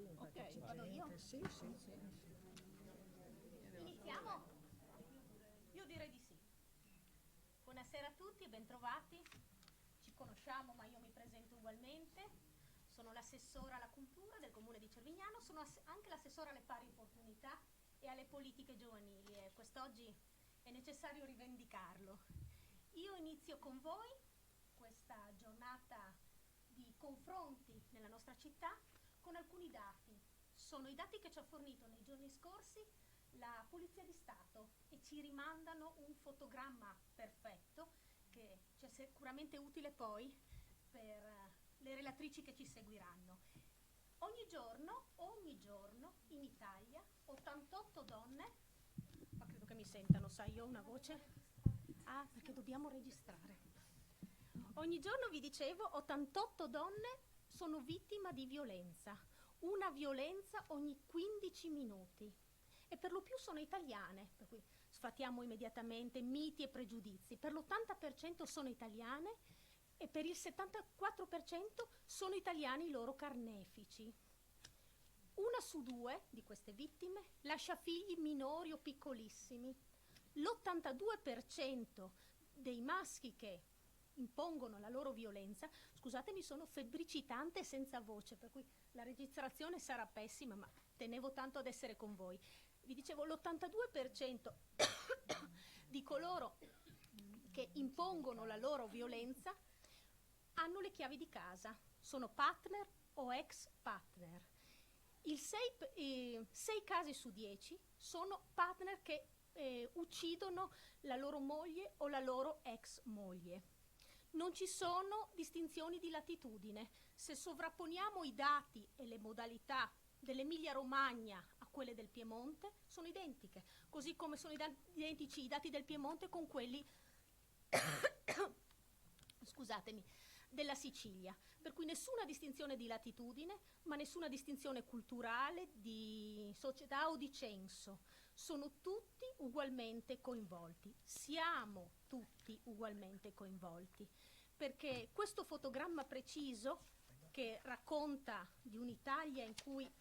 Ok, vado io. Sì, sì, sì. Iniziamo? Io direi di sì. Buonasera a tutti e bentrovati. Ci conosciamo, ma io mi presento ugualmente. Sono l'assessora alla cultura del comune di Cervignano, sono anche l'assessora alle pari opportunità e alle politiche giovanili e quest'oggi è necessario rivendicarlo. Io inizio con voi questa giornata di confronti nella nostra città con alcuni dati. Sono i dati che ci ha fornito nei giorni scorsi la Polizia di Stato e ci rimandano un fotogramma perfetto che ci è sicuramente utile poi per le relatrici che ci seguiranno. Ogni giorno in Italia 88 donne, ma credo che mi sentano, sai, io ho una voce. Ah, perché dobbiamo registrare. Ogni giorno, vi dicevo, 88 donne sono vittima di violenza. Una violenza ogni 15 minuti. E per lo più sono italiane, per cui sfatiamo immediatamente miti e pregiudizi. Per l'80% sono italiane e per il 74% sono italiani i loro carnefici. Una su due di queste vittime lascia figli minori o piccolissimi. L'82% dei maschi che impongono la loro violenza, scusatemi, sono febbricitante e senza voce, per cui la registrazione sarà pessima, ma tenevo tanto ad essere con voi. Vi dicevo, l'82% di coloro che impongono la loro violenza hanno le chiavi di casa, sono partner o ex partner. 6 casi su 10 sono partner che uccidono la loro moglie o la loro ex moglie. Non ci sono distinzioni di latitudine. Se sovrapponiamo i dati e le modalità dell'Emilia Romagna a quelle del Piemonte, sono identiche, così come sono identici i dati del Piemonte con quelli scusatemi, della Sicilia, per cui nessuna distinzione di latitudine, ma nessuna distinzione culturale, di società o di censo. Sono tutti ugualmente coinvolti, siamo tutti ugualmente coinvolti, perché questo fotogramma preciso che racconta di un'Italia in cui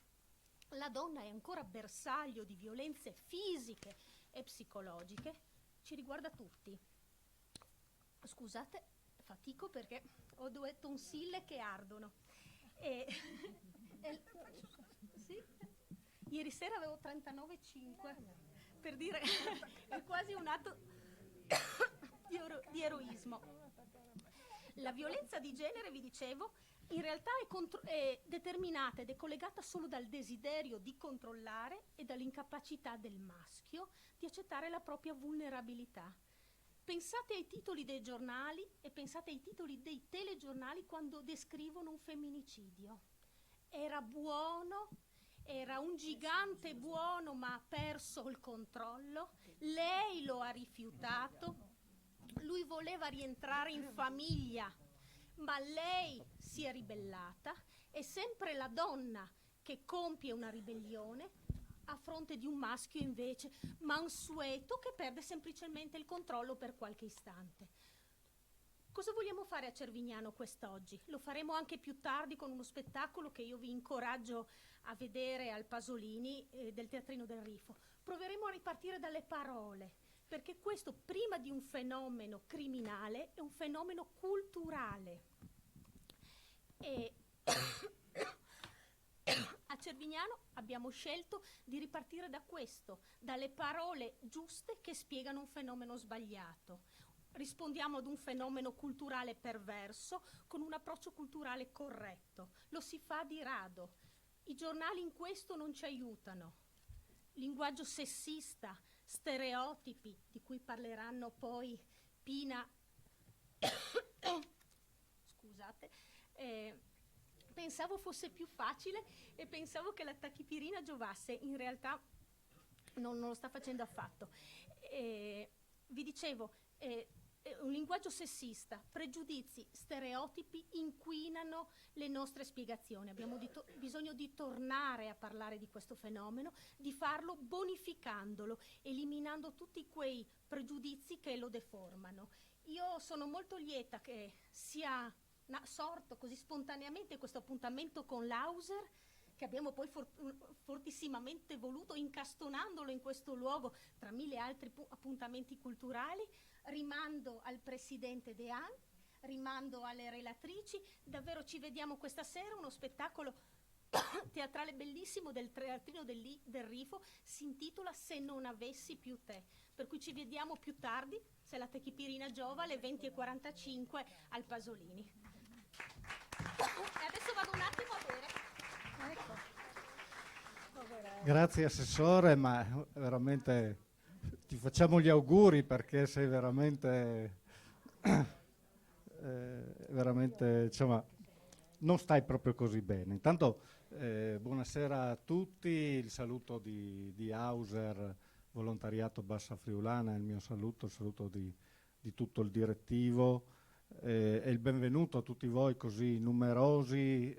la donna è ancora bersaglio di violenze fisiche e psicologiche ci riguarda tutti. Scusate, fatico perché ho 2 tonsille che ardono. E, sì? Ieri sera avevo 39,5, per dire, è quasi un atto di eroismo. La violenza di genere, vi dicevo, in realtà è determinata ed è collegata solo dal desiderio di controllare e dall'incapacità del maschio di accettare la propria vulnerabilità. Pensate ai titoli dei giornali e pensate ai titoli dei telegiornali quando descrivono un femminicidio. Era buono, era un gigante buono ma ha perso il controllo, lei lo ha rifiutato, lui voleva rientrare in famiglia, ma lei si è ribellata. È sempre la donna che compie una ribellione a fronte di un maschio invece mansueto che perde semplicemente il controllo per qualche istante. Cosa vogliamo fare a Cervignano quest'oggi? Lo faremo anche più tardi con uno spettacolo che io vi incoraggio a vedere al Pasolini del Teatrino del Rifo. Proveremo a ripartire dalle parole, perché questo, prima di un fenomeno criminale, è un fenomeno culturale. E a Cervignano abbiamo scelto di ripartire da questo, dalle parole giuste che spiegano un fenomeno sbagliato. Rispondiamo ad un fenomeno culturale perverso con un approccio culturale corretto. Lo si fa di rado. I giornali in questo non ci aiutano. Linguaggio sessista, stereotipi, di cui parleranno poi Pina scusate, pensavo fosse più facile e pensavo che la tachipirina giovasse, in realtà non lo sta facendo affatto. Vi dicevo, un linguaggio sessista, pregiudizi, stereotipi inquinano le nostre spiegazioni. Abbiamo bisogno di tornare a parlare di questo fenomeno, di farlo bonificandolo, eliminando tutti quei pregiudizi che lo deformano. Io sono molto lieta che sia sorto così spontaneamente questo appuntamento con l'Auser, che abbiamo poi fortissimamente voluto, incastonandolo in questo luogo tra mille altri appuntamenti culturali. Rimando al presidente Dean, rimando alle relatrici, davvero ci vediamo questa sera, uno spettacolo teatrale bellissimo del Teatrino del Rifo, si intitola Se non avessi più te, per cui ci vediamo più tardi, se la Techipirina giova, alle 20:45 al Pasolini. E adesso vado un attimo a bere. Ecco. Grazie Assessore, ma veramente ti facciamo gli auguri perché sei veramente, veramente, insomma, non stai proprio così bene. Intanto buonasera a tutti, il saluto di Auser, Volontariato Bassa Friulana, il mio saluto, il saluto di tutto il direttivo e il benvenuto a tutti voi così numerosi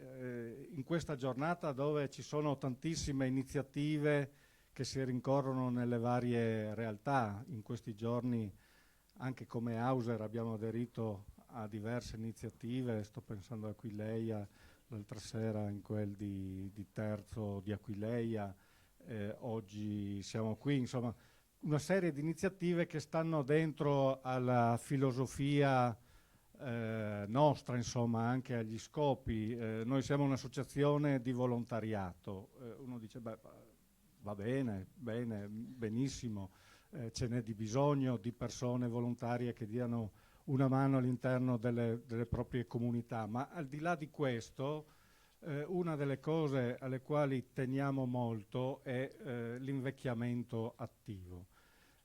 in questa giornata dove ci sono tantissime iniziative che si rincorrono nelle varie realtà. In questi giorni anche come Auser abbiamo aderito a diverse iniziative, sto pensando a Aquileia, l'altra sera in quel di Terzo di Aquileia, oggi siamo qui, insomma una serie di iniziative che stanno dentro alla filosofia nostra, insomma anche agli scopi. Noi siamo un'associazione di volontariato, uno dice beh, va bene, benissimo, ce n'è di bisogno di persone volontarie che diano una mano all'interno delle proprie comunità, ma al di là di questo una delle cose alle quali teniamo molto è l'invecchiamento attivo.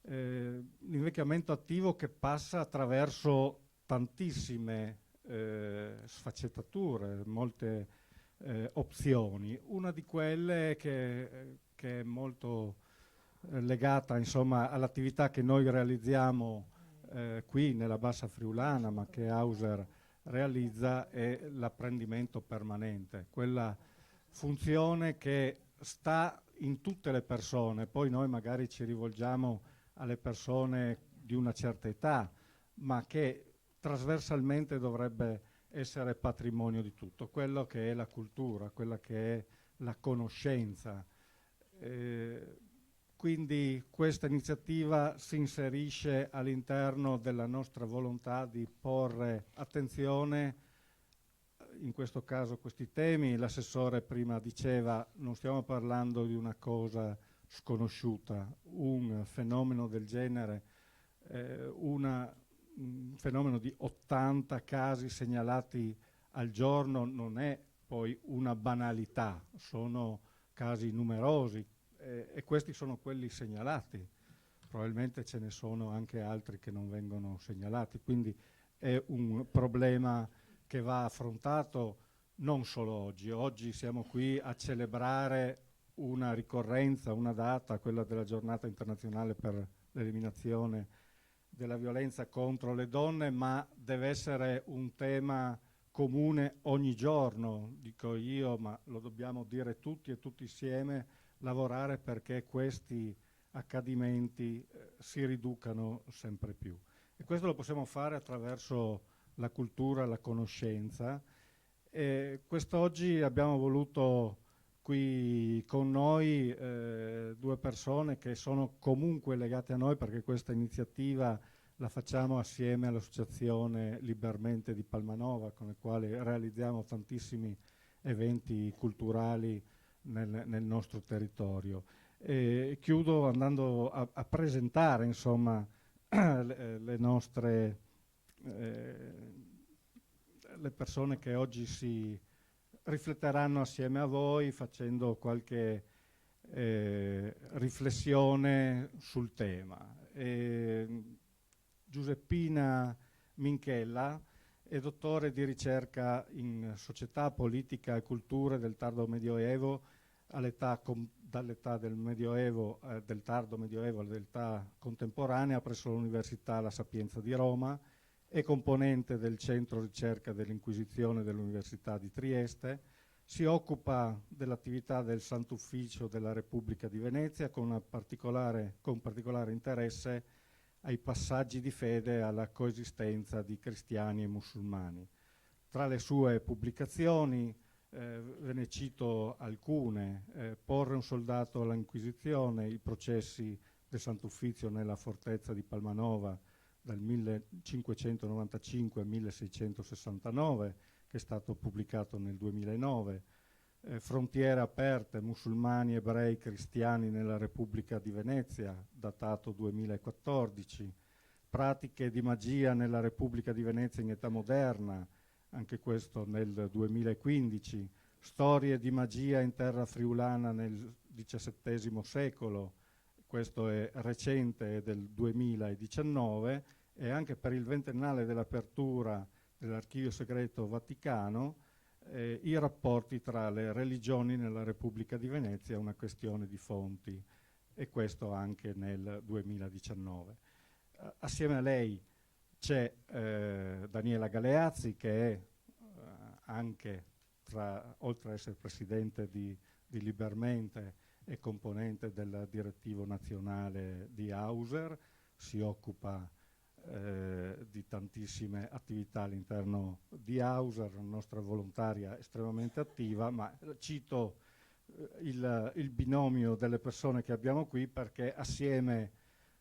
L'invecchiamento attivo che passa attraverso tantissime sfaccettature, molte opzioni. Una di quelle che è molto legata insomma all'attività che noi realizziamo qui nella Bassa Friulana, ma che Auser realizza, è l'apprendimento permanente, quella funzione che sta in tutte le persone. Poi noi magari ci rivolgiamo alle persone di una certa età, ma che trasversalmente dovrebbe essere patrimonio di tutto, quello che è la cultura, quella che è la conoscenza. Quindi questa iniziativa si inserisce all'interno della nostra volontà di porre attenzione, in questo caso a questi temi. L'assessore prima diceva non stiamo parlando di una cosa sconosciuta, un fenomeno del genere, un fenomeno di 80 casi segnalati al giorno non è poi una banalità, sono casi numerosi e questi sono quelli segnalati, probabilmente ce ne sono anche altri che non vengono segnalati, quindi è un problema che va affrontato non solo oggi. Oggi siamo qui a celebrare una ricorrenza, una data, quella della giornata internazionale per l'eliminazione della violenza contro le donne, ma deve essere un tema comune ogni giorno, dico io, ma lo dobbiamo dire tutti e tutti insieme, lavorare perché questi accadimenti si riducano sempre più. E questo lo possiamo fare attraverso la cultura, la conoscenza. E quest'oggi abbiamo voluto qui con noi due persone che sono comunque legate a noi, perché questa iniziativa la facciamo assieme all'Associazione Libermente di Palmanova, con la quale realizziamo tantissimi eventi culturali nel nostro territorio. E chiudo andando a presentare insomma le nostre le persone che oggi si rifletteranno assieme a voi facendo qualche riflessione sul tema. Giuseppina Minchella è dottore di ricerca in società, politica e culture del tardo medioevo, dall'età del medioevo, del tardo medioevo all'età contemporanea presso l'Università La Sapienza di Roma, è componente del Centro Ricerca dell'Inquisizione dell'Università di Trieste, si occupa dell'attività del Sant'Ufficio della Repubblica di Venezia con particolare interesse ai passaggi di fede e alla coesistenza di cristiani e musulmani. Tra le sue pubblicazioni ve ne cito alcune: porre un soldato all'Inquisizione, i processi del Sant'Uffizio nella fortezza di Palmanova dal 1595 al 1669, che è stato pubblicato nel 2009, frontiere aperte, musulmani, ebrei, cristiani nella Repubblica di Venezia, datato 2014, pratiche di magia nella Repubblica di Venezia in età moderna, anche questo nel 2015, storie di magia in terra friulana nel XVII secolo, questo è recente, è del 2019, e anche per il ventennale dell'apertura dell'Archivio Segreto Vaticano, i rapporti tra le religioni nella Repubblica di Venezia, una questione di fonti, e questo anche nel 2019. Assieme a lei c'è Daniela Galeazzi, che è anche, oltre ad essere presidente di Libermente, è componente del direttivo nazionale di Auser, si occupa di tantissime attività all'interno di Auser, una nostra volontaria estremamente attiva, ma cito il binomio delle persone che abbiamo qui perché assieme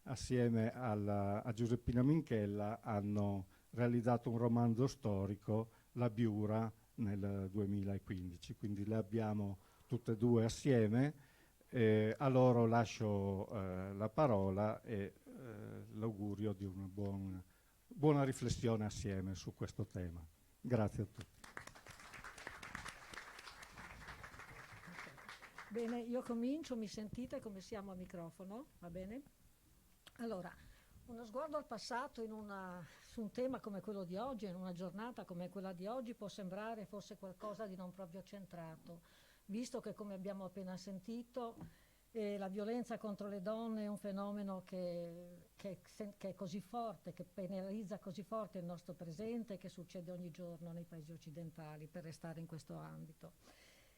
a Giuseppina Minchella hanno realizzato un romanzo storico, La Biura, nel 2015, quindi le abbiamo tutte e due assieme. A loro lascio la parola e l'augurio di una buona riflessione assieme su questo tema. Grazie a tutti. Bene, io comincio, mi sentite come siamo a microfono? Va bene? Allora, uno sguardo al passato su un tema come quello di oggi, in una giornata come quella di oggi, può sembrare forse qualcosa di non proprio centrato, visto che, come abbiamo appena sentito, la violenza contro le donne è un fenomeno che è così forte, che penalizza così forte il nostro presente, che succede ogni giorno nei paesi occidentali, per restare in questo ambito.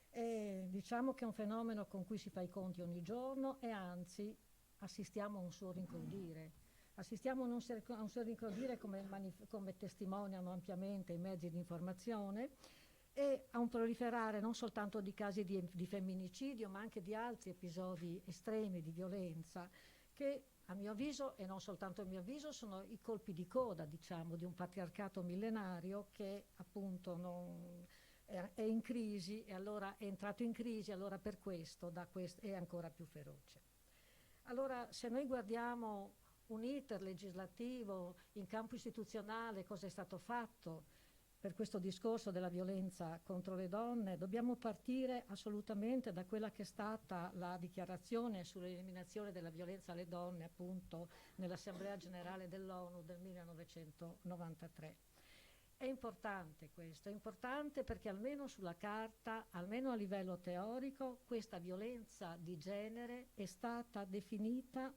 Diciamo che è un fenomeno con cui si fa i conti ogni giorno e anzi assistiamo a un suo rincrodire. Assistiamo a un suo rincrodire come testimoniano ampiamente i mezzi di informazione, e a un proliferare non soltanto di casi di femminicidio, ma anche di altri episodi estremi di violenza che, a mio avviso, e non soltanto a mio avviso, sono i colpi di coda, diciamo, di un patriarcato millenario che appunto è in crisi, e allora è entrato in crisi, allora per questo è ancora più feroce. Allora, se noi guardiamo un iter legislativo in campo istituzionale, cosa è stato fatto per questo discorso della violenza contro le donne, dobbiamo partire assolutamente da quella che è stata la dichiarazione sull'eliminazione della violenza alle donne, appunto, nell'Assemblea Generale dell'ONU del 1993. È importante questo, è importante perché almeno sulla carta, almeno a livello teorico, questa violenza di genere è stata definita,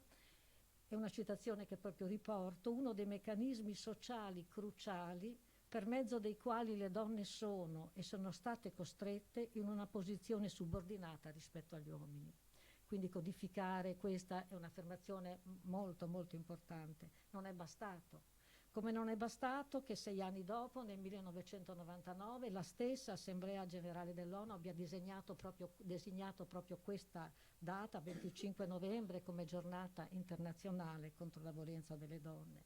è una citazione che proprio riporto, uno dei meccanismi sociali cruciali per mezzo dei quali le donne sono e sono state costrette in una posizione subordinata rispetto agli uomini. Quindi codificare questa è un'affermazione molto molto importante. Non è bastato. Come non è bastato che 6 anni dopo, nel 1999, la stessa Assemblea Generale dell'ONU abbia designato proprio questa data, 25 novembre, come giornata internazionale contro la violenza delle donne.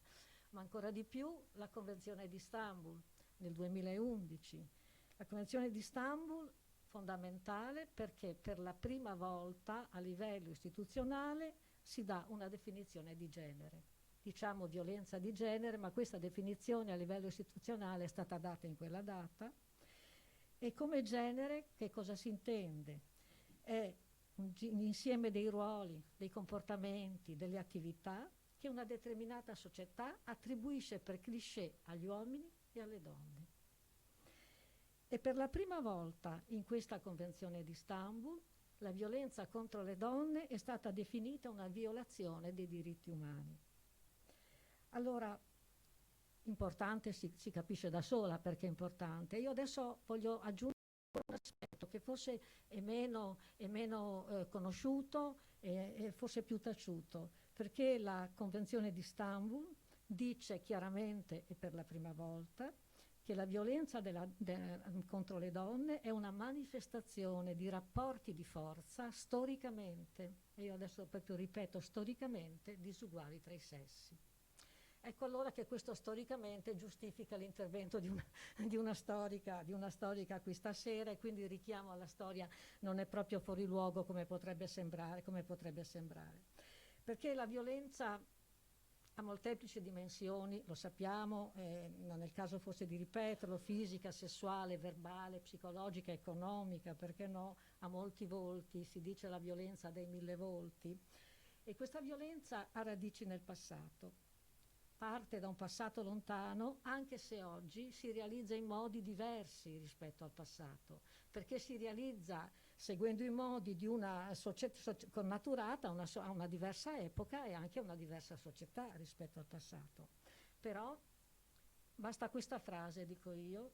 Ma ancora di più la Convenzione di Istanbul nel 2011. La Convenzione di Istanbul fondamentale perché per la prima volta a livello istituzionale si dà una definizione di genere. Diciamo violenza di genere, ma questa definizione a livello istituzionale è stata data in quella data. E come genere che cosa si intende? È un insieme dei ruoli, dei comportamenti, delle attività che una determinata società attribuisce per cliché agli uomini e alle donne. E per la prima volta in questa Convenzione di Istanbul la violenza contro le donne è stata definita una violazione dei diritti umani. Allora, importante, si capisce da sola perché è importante. Io adesso voglio aggiungere un aspetto che forse è meno conosciuto e forse più taciuto, perché la Convenzione di Istanbul dice chiaramente e per la prima volta che la violenza contro le donne è una manifestazione di rapporti di forza storicamente, e io adesso proprio ripeto, storicamente disuguali tra i sessi. Ecco allora che questo storicamente giustifica l'intervento di una storica qui stasera, e quindi il richiamo alla storia non è proprio fuori luogo come potrebbe sembrare, perché la violenza ha molteplici dimensioni, lo sappiamo, non è il caso forse di ripeterlo: fisica, sessuale, verbale, psicologica, economica, perché no, ha molti volti, si dice la violenza dei 1000 volti, e questa violenza ha radici nel passato, parte da un passato lontano, anche se oggi si realizza in modi diversi rispetto al passato, perché si realizza seguendo i modi di una società connaturata a una diversa epoca e anche a una diversa società rispetto al passato. Però basta questa frase, dico io,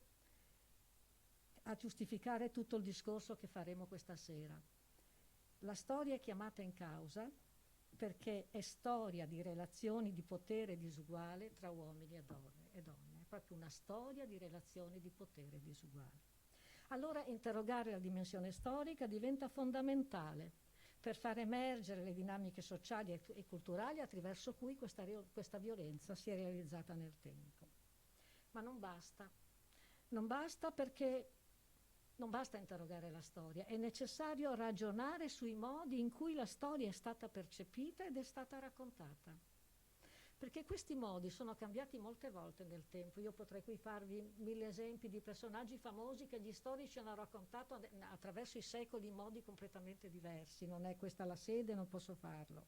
a giustificare tutto il discorso che faremo questa sera. La storia è chiamata in causa perché è storia di relazioni di potere disuguale tra uomini e donne. È proprio una storia di relazioni di potere disuguali. Allora interrogare la dimensione storica diventa fondamentale per far emergere le dinamiche sociali e culturali attraverso cui questa violenza si è realizzata nel tempo. Ma non basta. Non basta, perché non basta interrogare la storia, è necessario ragionare sui modi in cui la storia è stata percepita ed è stata raccontata. Perché questi modi sono cambiati molte volte nel tempo. Io potrei qui farvi 1000 esempi di personaggi famosi che gli storici hanno raccontato attraverso i secoli in modi completamente diversi. Non è questa la sede, non posso farlo.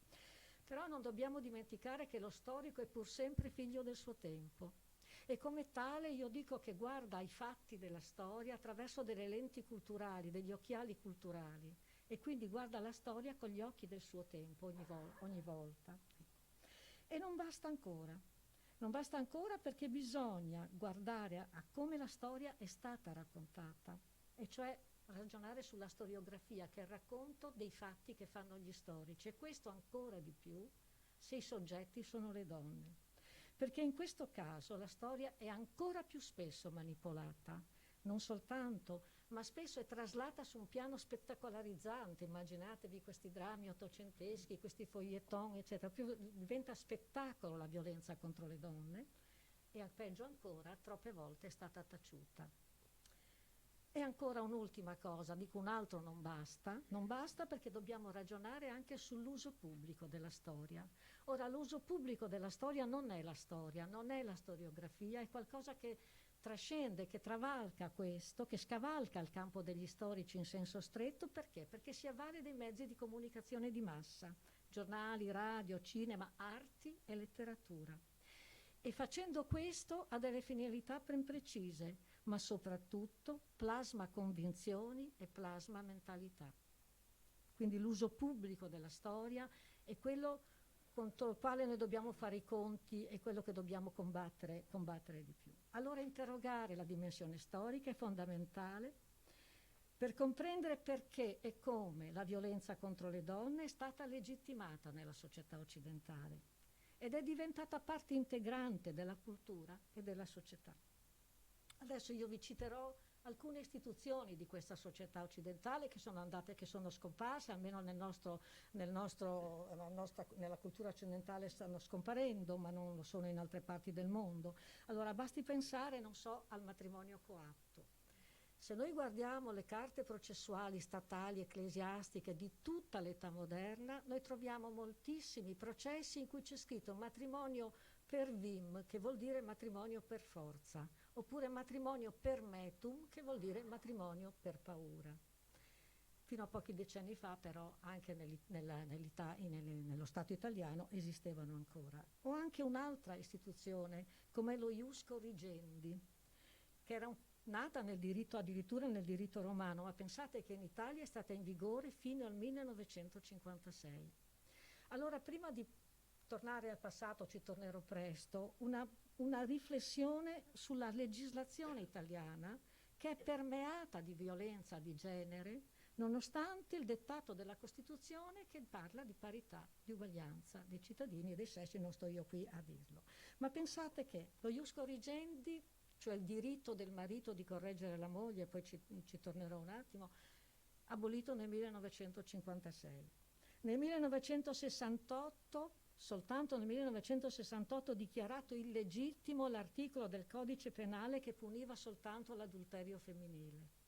Però non dobbiamo dimenticare che lo storico è pur sempre figlio del suo tempo. E come tale io dico che guarda ai fatti della storia attraverso delle lenti culturali, degli occhiali culturali, e quindi guarda la storia con gli occhi del suo tempo ogni volta. E non basta ancora perché bisogna guardare a come la storia è stata raccontata, e cioè ragionare sulla storiografia, che è il racconto dei fatti che fanno gli storici, e questo ancora di più se i soggetti sono le donne. Perché in questo caso la storia è ancora più spesso manipolata, non soltanto, ma spesso è traslata su un piano spettacolarizzante. Immaginatevi questi drammi ottocenteschi, questi feuilleton, eccetera. Diventa spettacolo la violenza contro le donne, e peggio ancora, troppe volte è stata taciuta. E ancora un'ultima cosa, dico un altro non basta perché dobbiamo ragionare anche sull'uso pubblico della storia. Ora, l'uso pubblico della storia non è la storia, non è la storiografia, è qualcosa che trascende, che travalica questo, che scavalca il campo degli storici in senso stretto. Perché? Perché si avvale dei mezzi di comunicazione di massa, giornali, radio, cinema, arti e letteratura. E facendo questo ha delle finalità ben precise, ma soprattutto plasma convinzioni e plasma mentalità. Quindi l'uso pubblico della storia è quello contro il quale noi dobbiamo fare i conti, è quello che dobbiamo combattere di più. Allora interrogare la dimensione storica è fondamentale per comprendere perché e come la violenza contro le donne è stata legittimata nella società occidentale ed è diventata parte integrante della cultura e della società. Adesso io vi citerò alcune istituzioni di questa società occidentale che sono scomparse, almeno nella cultura occidentale stanno scomparendo, ma non lo sono in altre parti del mondo. Allora basti pensare, non so, al matrimonio coatto. Se noi guardiamo le carte processuali statali, ecclesiastiche di tutta l'età moderna, noi troviamo moltissimi processi in cui c'è scritto matrimonio per vim, che vuol dire matrimonio per forza, oppure matrimonio per metum, che vuol dire matrimonio per paura. Fino a pochi decenni fa, però, anche nello Stato italiano esistevano ancora. O anche un'altra istituzione, come lo ius corrigendi, che era nata addirittura nel diritto romano, ma pensate che in Italia è stata in vigore fino al 1956. Allora, prima di tornare al passato, ci tornerò presto, una riflessione sulla legislazione italiana, che è permeata di violenza di genere, nonostante il dettato della Costituzione che parla di parità, di uguaglianza dei cittadini e dei sessi. Non sto io qui a dirlo. Ma pensate che lo ius corrigendi cioè il diritto del marito di correggere la moglie, poi ci tornerò un attimo, abolito nel 1956. Nel 1968, soltanto nel 1968, dichiarato illegittimo l'articolo del codice penale che puniva soltanto l'adulterio femminile.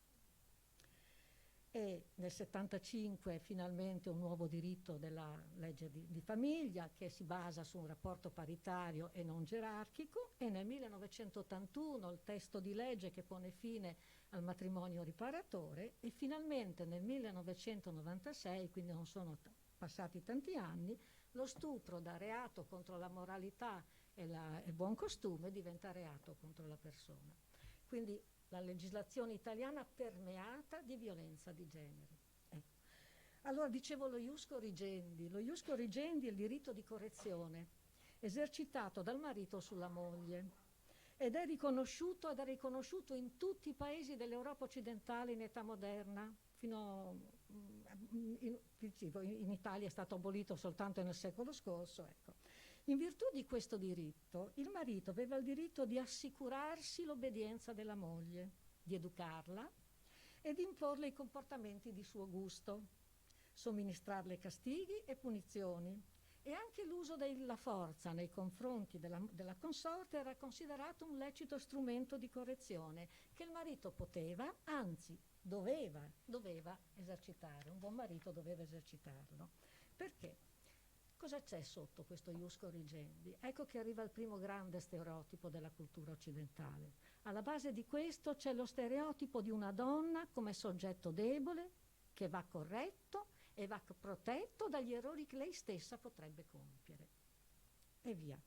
E nel 75 finalmente un nuovo diritto della legge di famiglia che si basa su un rapporto paritario e non gerarchico, e nel 1981 il testo di legge che pone fine al matrimonio riparatore, e finalmente nel 1996, quindi non sono passati tanti anni, lo stupro da reato contro la moralità e il buon costume diventa reato contro la persona. Quindi la legislazione italiana permeata di violenza di genere. Ecco. Allora dicevo lo ius corrigendi. Lo ius corrigendi è il diritto di correzione esercitato dal marito sulla moglie ed è riconosciuto in tutti i paesi dell'Europa occidentale in età moderna, in Italia è stato abolito soltanto nel secolo scorso. Ecco. In virtù di questo diritto, il marito aveva il diritto di assicurarsi l'obbedienza della moglie, di educarla e di imporle i comportamenti di suo gusto, somministrarle castighi e punizioni. E anche l'uso della forza nei confronti della consorte era considerato un lecito strumento di correzione che il marito poteva, anzi doveva esercitare. Un buon marito doveva esercitarlo. Perché? Cosa c'è sotto questo ius corrigendi? Ecco che arriva il primo grande stereotipo della cultura occidentale. Alla base di questo c'è lo stereotipo di una donna come soggetto debole che va corretto e va protetto dagli errori che lei stessa potrebbe compiere. E via.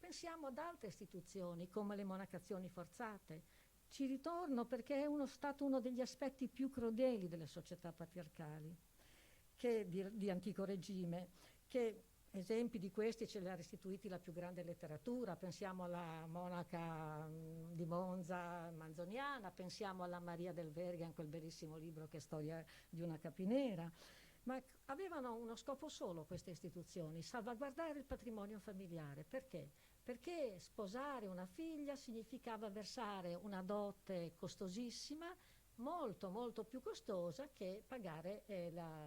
Pensiamo ad altre istituzioni come le monacazioni forzate. Ci ritorno perché è stato uno degli aspetti più crudeli delle società patriarcali di antico regime, che esempi di questi ce li ha restituiti la più grande letteratura. Pensiamo alla monaca di Monza manzoniana, pensiamo alla Maria del Verga in quel bellissimo libro che è Storia di una capinera. Ma avevano uno scopo solo queste istituzioni: salvaguardare il patrimonio familiare. Perché? Perché sposare una figlia significava versare una dote costosissima, molto molto più costosa che pagare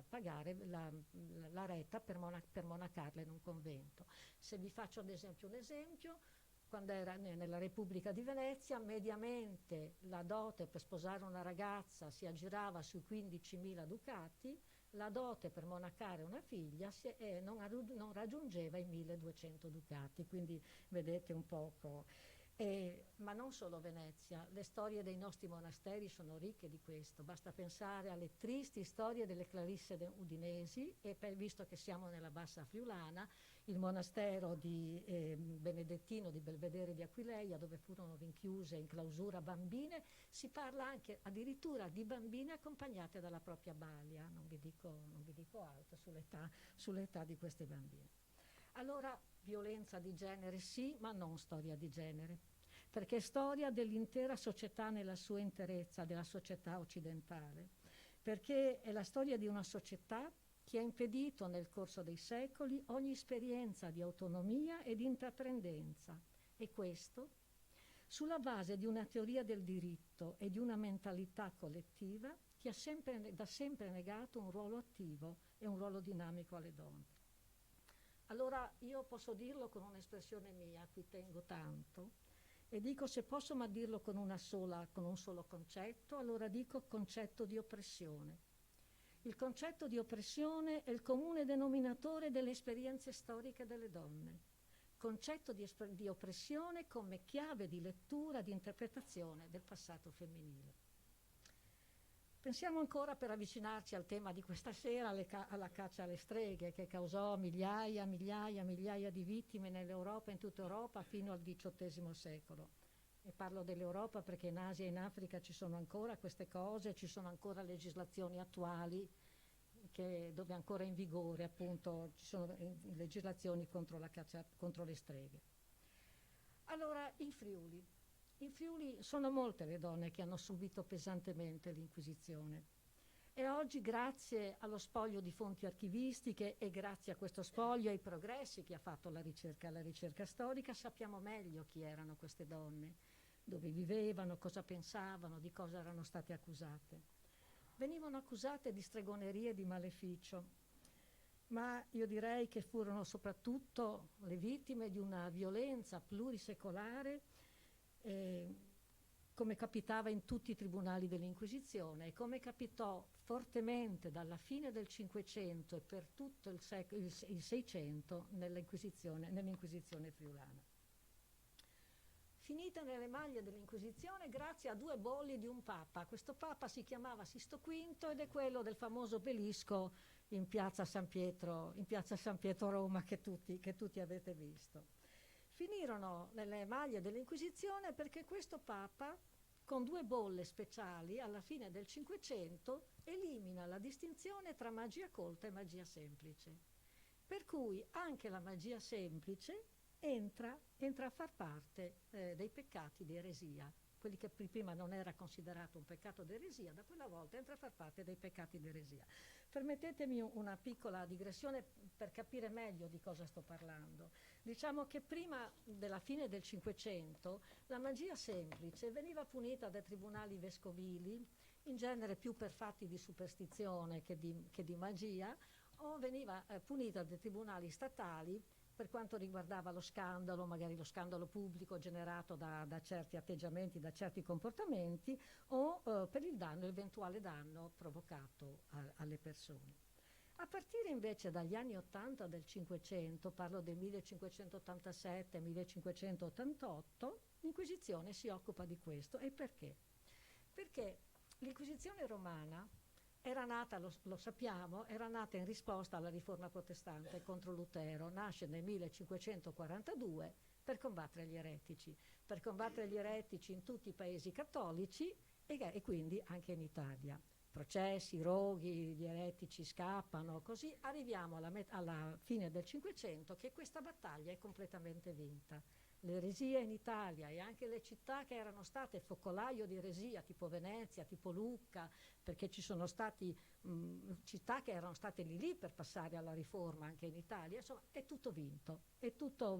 la retta per monacarla in un convento. Se vi faccio ad esempio un esempio, quando era nella Repubblica di Venezia, mediamente la dote per sposare una ragazza si aggirava sui 15.000 ducati, la dote per monacare una figlia non raggiungeva i 1.200 ducati, quindi vedete un poco. Ma non solo Venezia, le storie dei nostri monasteri sono ricche di questo. Basta pensare alle tristi storie delle Clarisse udinesi e visto che siamo nella Bassa Friulana, il monastero benedettino di Belvedere di Aquileia, dove furono rinchiuse in clausura bambine, si parla anche addirittura di bambine accompagnate dalla propria balia. Non vi dico altro sull'età di queste bambine. Allora, violenza di genere sì, ma non storia di genere, perché è storia dell'intera società nella sua interezza, della società occidentale, perché è la storia di una società che ha impedito nel corso dei secoli ogni esperienza di autonomia e di intraprendenza, e questo sulla base di una teoria del diritto e di una mentalità collettiva che ha da sempre negato un ruolo attivo e un ruolo dinamico alle donne. Allora io posso dirlo con un'espressione mia, a cui tengo tanto, e dico, se posso ma dirlo con un solo concetto, allora dico concetto di oppressione. Il concetto di oppressione è il comune denominatore delle esperienze storiche delle donne. Concetto di oppressione come chiave di lettura, di interpretazione del passato femminile. Pensiamo ancora, per avvicinarci al tema di questa sera, alla caccia alle streghe, che causò migliaia di vittime nell'Europa, in tutta Europa, fino al XVIII secolo. E parlo dell'Europa perché in Asia e in Africa ci sono ancora queste cose, ci sono ancora legislazioni attuali dove è ancora in vigore, appunto, ci sono legislazioni contro la caccia, contro le streghe. Allora, in Friuli sono molte le donne che hanno subito pesantemente l'Inquisizione, e oggi, grazie allo spoglio di fonti archivistiche e grazie a questo spoglio e ai progressi che ha fatto la ricerca storica, sappiamo meglio chi erano queste donne. dove vivevano, cosa pensavano, di cosa erano state accusate. Venivano accusate di stregoneria e di maleficio, ma io direi che furono soprattutto le vittime di una violenza plurisecolare, come capitava in tutti i tribunali dell'Inquisizione e come capitò fortemente dalla fine del Cinquecento e per tutto il 600 nell'Inquisizione friulana. Finita nelle maglie dell'Inquisizione grazie a 2 bolli di un papa. Questo papa si chiamava Sisto V ed è quello del famoso obelisco in piazza San Pietro Roma che tutti avete visto. Finirono nelle maglie dell'Inquisizione perché questo papa, con 2 bolle speciali alla fine del Cinquecento, elimina la distinzione tra magia colta e magia semplice. Per cui anche la magia semplice entra a far parte dei peccati di eresia. Quelli che prima non era considerato un peccato d'eresia, da quella volta entra a far parte dei peccati d'eresia. Permettetemi una piccola digressione per capire meglio di cosa sto parlando. Diciamo che prima della fine del Cinquecento la magia semplice veniva punita dai tribunali vescovili, in genere più per fatti di superstizione che di magia, o veniva punita dai tribunali statali per quanto riguardava lo scandalo, magari lo scandalo pubblico generato da certi atteggiamenti, da certi comportamenti, o per il eventuale danno provocato alle persone. A partire invece dagli anni 80 del Cinquecento, parlo del 1587-1588, l'Inquisizione si occupa di questo. E perché? Perché l'Inquisizione romana era nata, lo sappiamo, era nata in risposta alla riforma protestante contro Lutero. Nasce nel 1542 per combattere gli eretici in tutti i paesi cattolici e quindi anche in Italia. Processi, roghi, gli eretici scappano, così arriviamo alla fine del Cinquecento che questa battaglia è completamente vinta. L'eresia in Italia e anche le città che erano state focolaio di eresia, tipo Venezia, tipo Lucca, perché ci sono stati città che erano state lì per passare alla riforma anche in Italia, insomma è tutto vinto, è tutto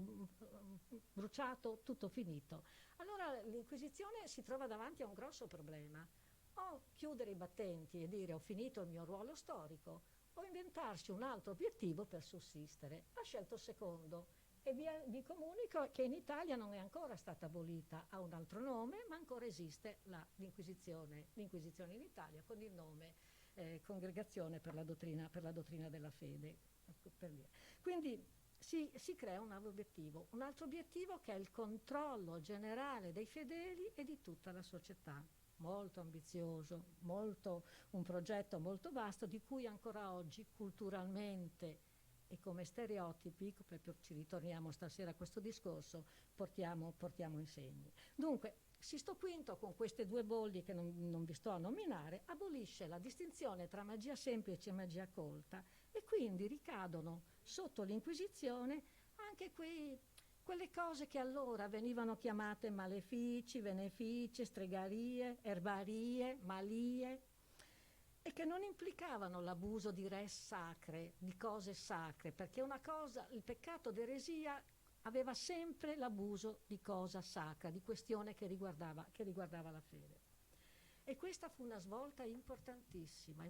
bruciato, tutto finito. Allora l'Inquisizione si trova davanti a un grosso problema: o chiudere i battenti e dire ho finito il mio ruolo storico, o inventarsi un altro obiettivo per sussistere. Ha scelto il secondo. E vi comunico che in Italia non è ancora stata abolita, ha un altro nome, ma ancora esiste l'Inquisizione in Italia con il nome Congregazione per la dottrina della fede. Per dire. Quindi si crea un altro obiettivo che è il controllo generale dei fedeli e di tutta la società. Molto ambizioso, un progetto molto vasto di cui ancora oggi culturalmente e come stereotipi, perché ci ritorniamo stasera a questo discorso, portiamo in segni. Dunque, Sisto V, con queste 2 bolli che non vi sto a nominare, abolisce la distinzione tra magia semplice e magia colta e quindi ricadono sotto l'Inquisizione anche quelle cose che allora venivano chiamate malefici, benefici, stregarie, erbarie, malie, e che non implicavano l'abuso di res sacre, di cose sacre, perché il peccato d'eresia aveva sempre l'abuso di cosa sacra, di questione che riguardava la fede. E questa fu una svolta importantissima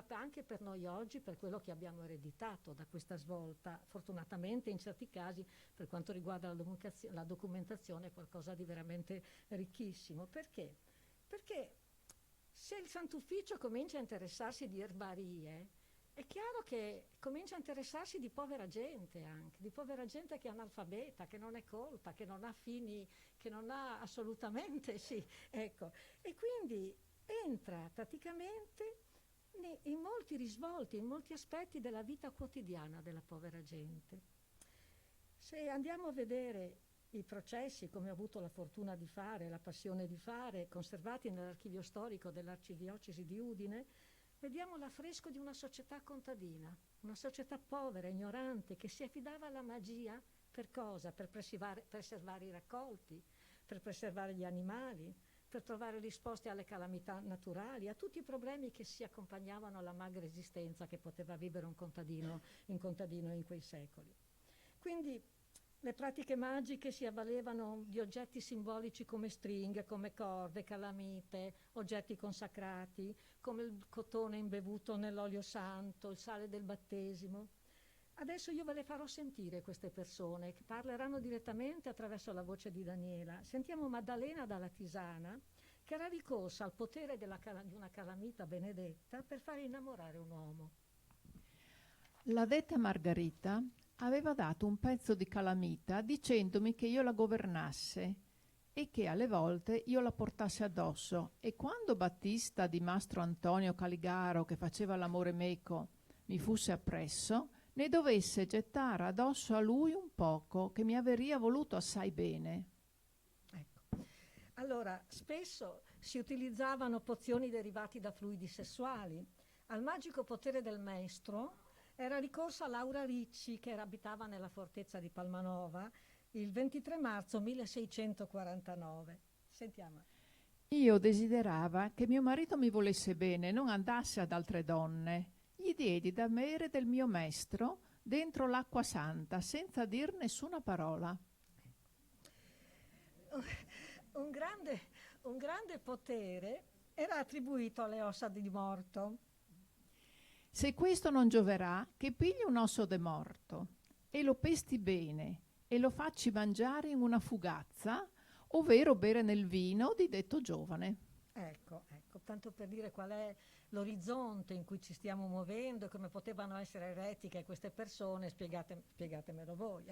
anche per noi oggi, per quello che abbiamo ereditato da questa svolta, fortunatamente in certi casi per quanto riguarda la documentazione è qualcosa di veramente ricchissimo. Perché? Perché se il Sant'Ufficio comincia a interessarsi di erbarie, è chiaro che comincia a interessarsi di povera gente anche, di povera gente che è analfabeta, che non è colta, che non ha fini, che non ha assolutamente, sì, ecco. E quindi entra praticamente in molti risvolti, in molti aspetti della vita quotidiana della povera gente. Se andiamo a vedere i processi, come ho avuto la fortuna di fare, la passione di fare, conservati nell'archivio storico dell'Arcidiocesi di Udine, vediamo l'affresco di una società contadina, una società povera, ignorante, che si affidava alla magia per cosa? Per preservare i raccolti, per preservare gli animali, per trovare risposte alle calamità naturali, a tutti i problemi che si accompagnavano alla magra esistenza che poteva vivere un contadino in quei secoli. Quindi Le pratiche magiche si avvalevano di oggetti simbolici come stringhe, come corde, calamite, oggetti consacrati, come il cotone imbevuto nell'olio santo, il sale del battesimo. Adesso io ve le farò sentire queste persone, che parleranno direttamente attraverso la voce di Daniela. Sentiamo Maddalena dalla Tisana, che era ricorsa al potere di una calamita benedetta per far innamorare un uomo. La detta Margherita aveva dato un pezzo di calamita dicendomi che io la governasse e che alle volte io la portasse addosso, e quando Battista di Mastro Antonio Caligaro, che faceva l'amore meco, mi fusse appresso, ne dovesse gettare addosso a lui un poco, che mi averia voluto assai bene. Ecco. Allora, spesso si utilizzavano pozioni derivati da fluidi sessuali. Al magico potere del maestro era ricorsa Laura Ricci, che abitava nella fortezza di Palmanova il 23 marzo 1649. Sentiamo. Io desiderava che mio marito mi volesse bene, non andasse ad altre donne. Gli diedi da bere del mio maestro dentro l'acqua santa, senza dir nessuna parola. Un grande potere era attribuito alle ossa di morto. Se questo non gioverà, che pigli un osso de morto e lo pesti bene e lo facci mangiare in una fugazza, ovvero bere nel vino di detto giovane. Ecco, tanto per dire qual è l'orizzonte in cui ci stiamo muovendo e come potevano essere eretiche queste persone, spiegatemelo voi.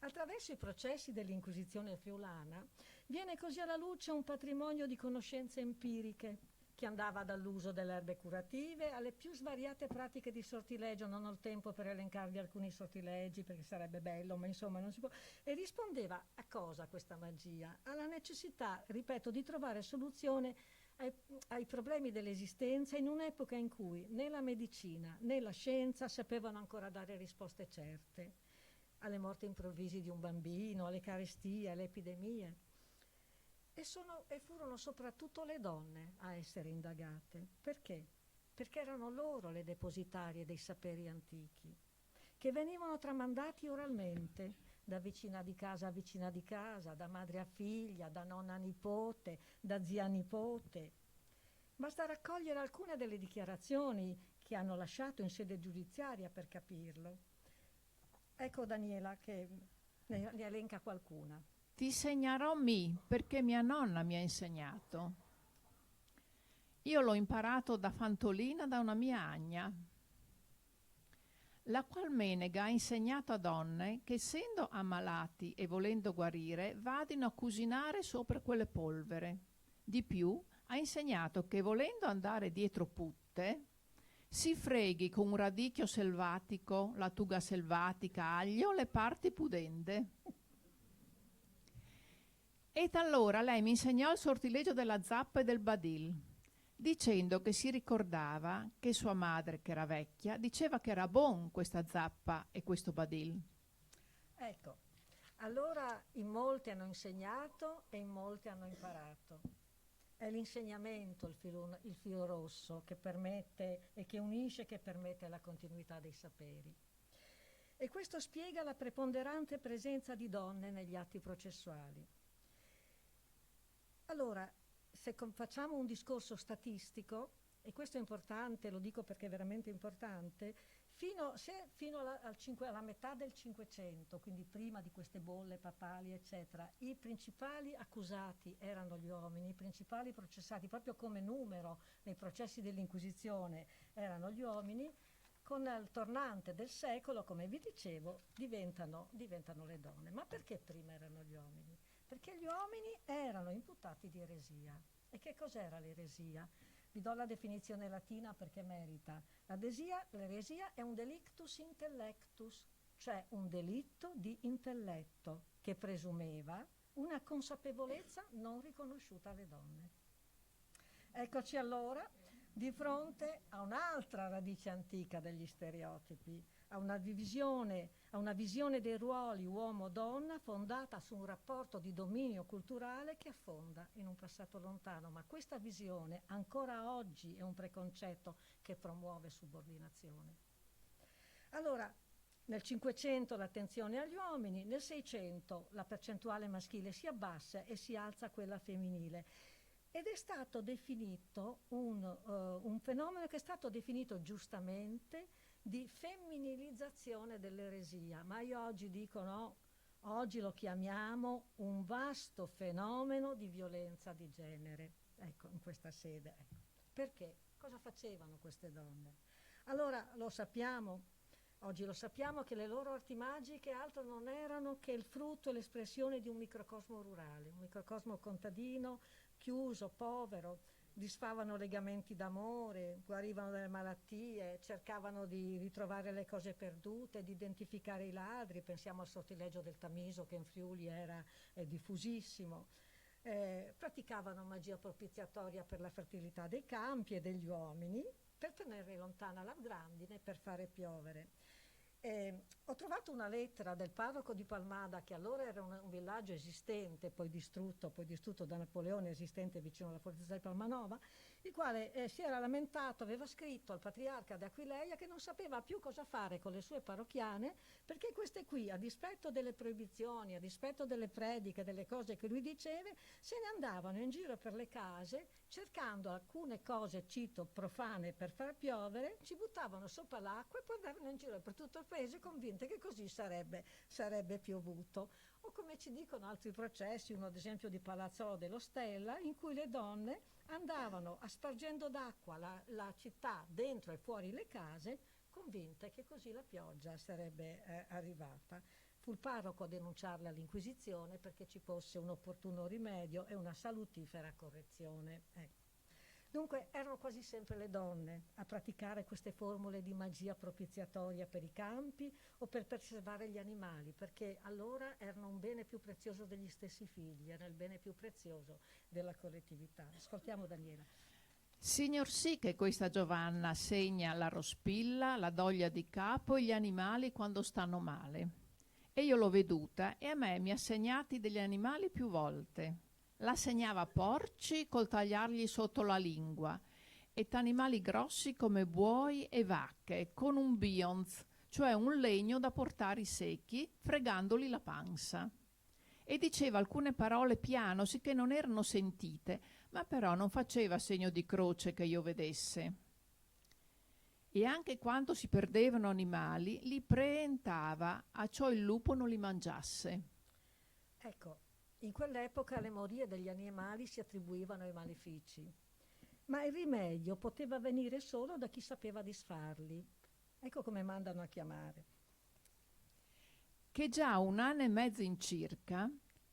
Attraverso i processi dell'Inquisizione friulana viene così alla luce un patrimonio di conoscenze empiriche che andava dall'uso delle erbe curative alle più svariate pratiche di sortilegio. Non ho il tempo per elencarvi alcuni sortilegi perché sarebbe bello, ma insomma non si può. E rispondeva a cosa questa magia? Alla necessità, ripeto, di trovare soluzione ai problemi dell'esistenza in un'epoca in cui né la medicina né la scienza sapevano ancora dare risposte certe alle morti improvvisi di un bambino, alle carestie, alle epidemie. E furono soprattutto le donne a essere indagate. Perché? Perché erano loro le depositarie dei saperi antichi, che venivano tramandati oralmente, da vicina di casa a vicina di casa, da madre a figlia, da nonna a nipote, da zia a nipote. Basta raccogliere alcune delle dichiarazioni che hanno lasciato in sede giudiziaria per capirlo. Ecco Daniela che ne elenca qualcuna. Ti segnerò perché mia nonna mi ha insegnato. Io l'ho imparato da Fantolina, da una mia agna, la qual menega ha insegnato a donne che, essendo ammalati e volendo guarire, vadino a cucinare sopra quelle polvere. Di più, ha insegnato che, volendo andare dietro putte, si freghi con un radicchio selvatico, lattuga selvatica, aglio, le parti pudende. E allora lei mi insegnò il sortilegio della zappa e del badil, dicendo che si ricordava che sua madre, che era vecchia, diceva che era buon questa zappa e questo badil. Ecco, allora in molti hanno insegnato e in molti hanno imparato. È l'insegnamento il filo rosso che permette e che unisce, che permette la continuità dei saperi. E questo spiega la preponderante presenza di donne negli atti processuali. Allora, se facciamo un discorso statistico, e questo è importante, lo dico perché è veramente importante, fino alla metà del Cinquecento, quindi prima di queste bolle papali, eccetera, i principali accusati erano gli uomini, i principali processati, proprio come numero nei processi dell'Inquisizione, erano gli uomini. Con il tornante del secolo, come vi dicevo, diventano le donne. Ma perché prima erano gli uomini? Perché gli uomini erano imputati di eresia. E che cos'era l'eresia? Vi do la definizione latina perché merita. L'eresia è un delictus intellectus, cioè un delitto di intelletto che presumeva una consapevolezza non riconosciuta alle donne. Eccoci allora di fronte a un'altra radice antica degli stereotipi, a una visione dei ruoli uomo-donna fondata su un rapporto di dominio culturale che affonda in un passato lontano, ma questa visione ancora oggi è un preconcetto che promuove subordinazione. Allora, Nel 500 l'attenzione agli uomini, nel 600 la percentuale maschile si abbassa e si alza quella femminile. Ed è stato definito un fenomeno che è stato definito giustamente di femminilizzazione dell'eresia, ma io oggi dico no, oggi lo chiamiamo un vasto fenomeno di violenza di genere, ecco, in questa sede. Ecco. Perché? Cosa facevano queste donne? Allora, lo sappiamo, oggi lo sappiamo che le loro arti magiche altro non erano che il frutto e l'espressione di un microcosmo rurale, un microcosmo contadino, chiuso, povero, disfavano legamenti d'amore, guarivano dalle malattie, cercavano di ritrovare le cose perdute, di identificare i ladri, pensiamo al sortileggio del tamiso che in Friuli era diffusissimo, praticavano magia propiziatoria per la fertilità dei campi e degli uomini, per tenere lontana la grandine e per fare piovere. Ho trovato una lettera del parroco di Palmada, che allora era un villaggio esistente, poi distrutto da Napoleone, esistente vicino alla fortezza di Palmanova, il quale si era lamentato, aveva scritto al patriarca di Aquileia che non sapeva più cosa fare con le sue parrocchiane, perché queste qui, a dispetto delle proibizioni, a dispetto delle prediche, delle cose che lui diceva, se ne andavano in giro per le case cercando alcune cose, cito, profane per far piovere, ci buttavano sopra l'acqua e poi andavano in giro per tutto il paese convinte che così sarebbe piovuto. O come ci dicono altri processi, uno ad esempio di Palazzolo dello Stella, in cui le donne andavano aspargendo d'acqua la città dentro e fuori le case, convinte che così la pioggia sarebbe arrivata. Fu il parroco a denunciarle all'Inquisizione perché ci fosse un opportuno rimedio e una salutifera correzione. Ecco. Dunque erano quasi sempre le donne a praticare queste formule di magia propiziatoria per i campi o per preservare gli animali, perché allora erano un bene più prezioso degli stessi figli, era il bene più prezioso della collettività. Ascoltiamo Daniela. Signor sì che questa Giovanna segna la rospilla, la doglia di capo e gli animali quando stanno male. E io l'ho veduta e a me mi ha segnati degli animali più volte. La segnava porci col tagliargli sotto la lingua e animali grossi come buoi e vacche con un bionz, cioè un legno da portare i secchi, fregandoli la panza. E diceva alcune parole piano, sicché non erano sentite, ma però non faceva segno di croce che io vedesse. E anche quando si perdevano animali, li preentava, a ciò il lupo non li mangiasse. Ecco, in quell'epoca le morie degli animali si attribuivano ai malefici, ma il rimedio poteva venire solo da chi sapeva disfarli. Ecco come mandano a chiamare. Che già 1 anno e mezzo in circa,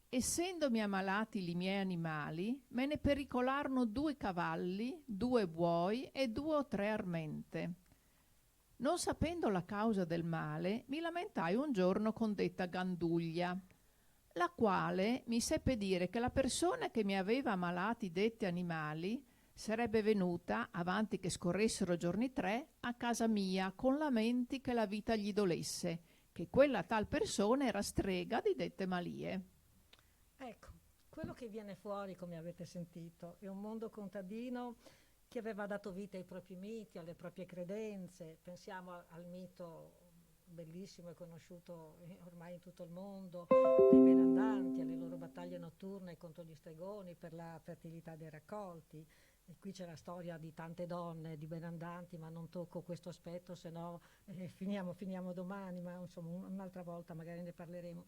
essendomi ammalati i miei animali, me ne pericolarono 2 cavalli, 2 buoi e 2 o 3 armente. Non sapendo la causa del male, mi lamentai un giorno con detta Ganduglia, la quale mi seppe dire che la persona che mi aveva ammalati detti animali sarebbe venuta, avanti che scorressero giorni 3, a casa mia con lamenti che la vita gli dolesse, che quella tal persona era strega di dette malie. Ecco, quello che viene fuori, come avete sentito, è un mondo contadino che aveva dato vita ai propri miti, alle proprie credenze. Pensiamo al mito bellissimo e conosciuto ormai in tutto il mondo dei benandanti, alle loro battaglie notturne contro gli stregoni per la fertilità dei raccolti. E qui c'è la storia di tante donne, di benandanti, ma non tocco questo aspetto, se no finiamo domani, ma insomma un'altra volta magari ne parleremo.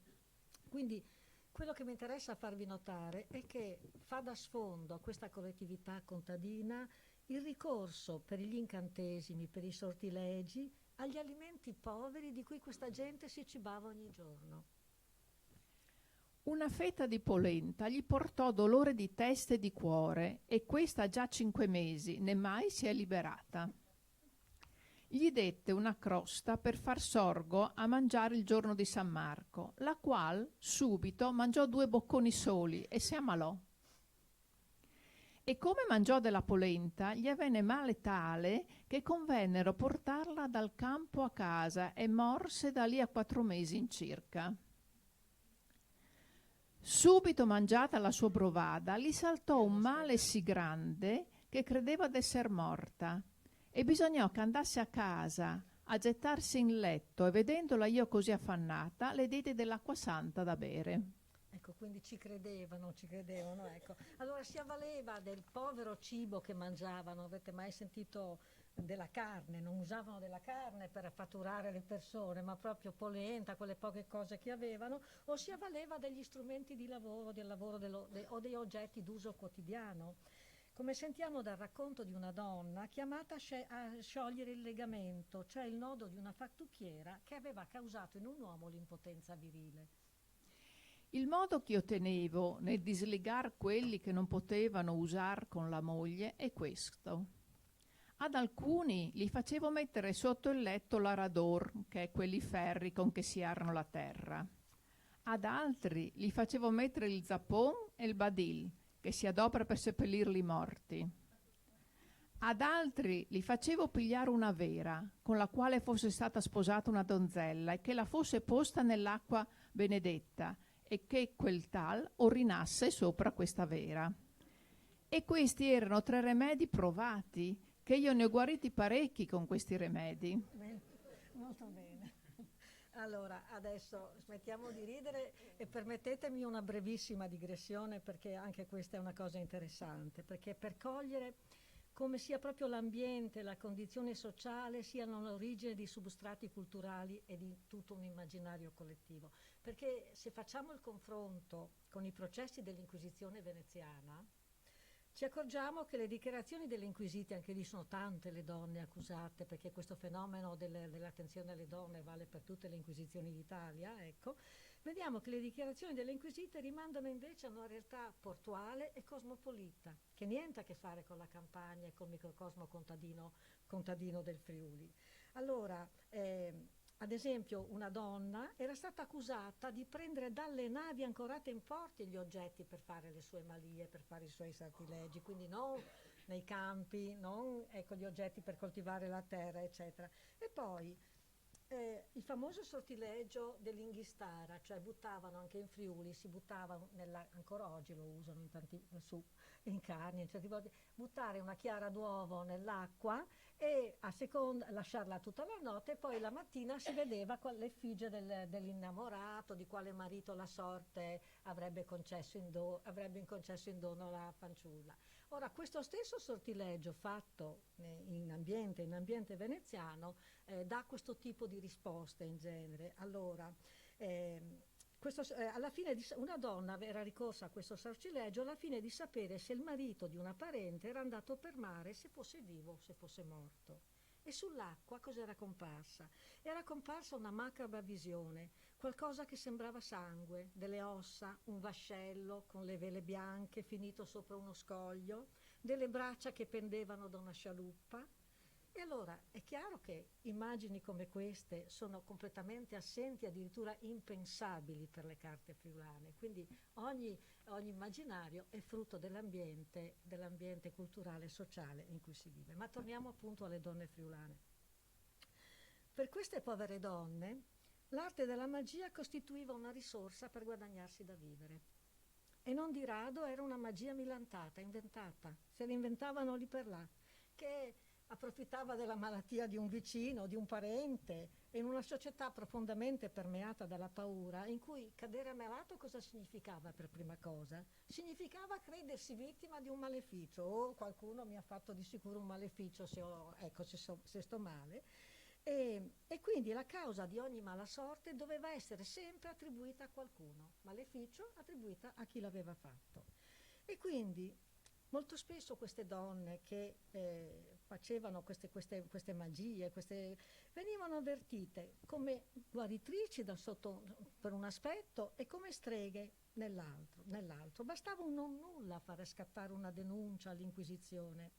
Quindi quello che mi interessa farvi notare è che fa da sfondo a questa collettività contadina il ricorso per gli incantesimi, per i sortilegi, agli alimenti poveri di cui questa gente si cibava ogni giorno. Una fetta di polenta gli portò dolore di testa e di cuore e questa già 5 mesi, né mai si è liberata. Gli dette una crosta per far sorgo a mangiare il giorno di San Marco, la qual subito mangiò 2 bocconi soli e si ammalò. E come mangiò della polenta, gli avvenne male tale che convennero portarla dal campo a casa e morse da lì a 4 mesi in circa. Subito mangiata la sua brovada, gli saltò un male sì grande che credeva d'esser morta e bisognò che andasse a casa a gettarsi in letto e vedendola io così affannata, le diedi dell'acqua santa da bere. Ecco, quindi ci credevano, ecco. Allora si avvaleva del povero cibo che mangiavano. Avete mai sentito della carne? Non usavano della carne per fatturare le persone, ma proprio polenta, quelle poche cose che avevano, o si avvaleva degli strumenti di lavoro, o dei oggetti d'uso quotidiano. Come sentiamo dal racconto di una donna chiamata a sciogliere il legamento, cioè il nodo di una fattucchiera che aveva causato in un uomo l'impotenza virile. Il modo che io tenevo nel disligar quelli che non potevano usar con la moglie è questo. Ad alcuni li facevo mettere sotto il letto l'arador, che è quelli ferri con che si arano la terra. Ad altri li facevo mettere il zappon e il badil, che si adopera per seppellirli morti. Ad altri li facevo pigliare una vera, con la quale fosse stata sposata una donzella, e che la fosse posta nell'acqua benedetta, e che quel tal orinasse sopra questa vera. E questi erano 3 rimedi provati, che io ne ho guariti parecchi con questi rimedi. Bene, molto bene. Allora, adesso smettiamo di ridere e permettetemi una brevissima digressione, perché anche questa è una cosa interessante, perché per cogliere come sia proprio l'ambiente, la condizione sociale, siano l'origine di substrati culturali e di tutto un immaginario collettivo. Perché se facciamo il confronto con i processi dell'Inquisizione veneziana, ci accorgiamo che le dichiarazioni delle inquisite, anche lì sono tante le donne accusate, perché questo fenomeno dell'attenzione alle donne vale per tutte le inquisizioni d'Italia, ecco, vediamo che le dichiarazioni delle inquisite rimandano invece a una realtà portuale e cosmopolita, che niente a che fare con la campagna e col microcosmo contadino del Friuli. Allora, ad esempio, una donna era stata accusata di prendere dalle navi ancorate in porti gli oggetti per fare le sue malie, per fare i suoi sortilegi, quindi non nei campi, non gli oggetti per coltivare la terra, eccetera. E poi il famoso sortilegio dell'inghistara, cioè buttavano anche in Friuli, si buttava ancora oggi lo usano in carni, in certi volte, buttare una chiara d'uovo nell'acqua e lasciarla tutta la notte, e poi la mattina si vedeva l'effigie dell'innamorato, di quale marito la sorte avrebbe concesso in dono alla fanciulla. Ora, questo stesso sortilegio fatto in ambiente veneziano dà questo tipo di risposte in genere. Allora, alla fine una donna era ricorsa a questo sortilegio alla fine di sapere se il marito di una parente era andato per mare, se fosse vivo o se fosse morto. E sull'acqua cos'era comparsa? Era comparsa una macabra visione, qualcosa che sembrava sangue, delle ossa, un vascello con le vele bianche finito sopra uno scoglio, delle braccia che pendevano da una scialuppa. E allora è chiaro che immagini come queste sono completamente assenti, addirittura impensabili per le carte friulane, quindi ogni immaginario è frutto dell'ambiente culturale e sociale in cui si vive. Ma torniamo appunto alle donne friulane. Per queste povere donne l'arte della magia costituiva una risorsa per guadagnarsi da vivere. E non di rado era una magia millantata, inventata, se la inventavano lì per là, che approfittava della malattia di un vicino, di un parente, e in una società profondamente permeata dalla paura, in cui cadere malato cosa significava per prima cosa? Significava credersi vittima di un maleficio, o qualcuno mi ha fatto di sicuro un maleficio se sto male, e quindi la causa di ogni mala sorte doveva essere sempre attribuita a qualcuno, maleficio attribuita a chi l'aveva fatto. E quindi molto spesso queste donne che facevano queste magie, venivano avvertite come guaritrici per un aspetto e come streghe nell'altro. Bastava un non nulla a fare scattare una denuncia all'Inquisizione.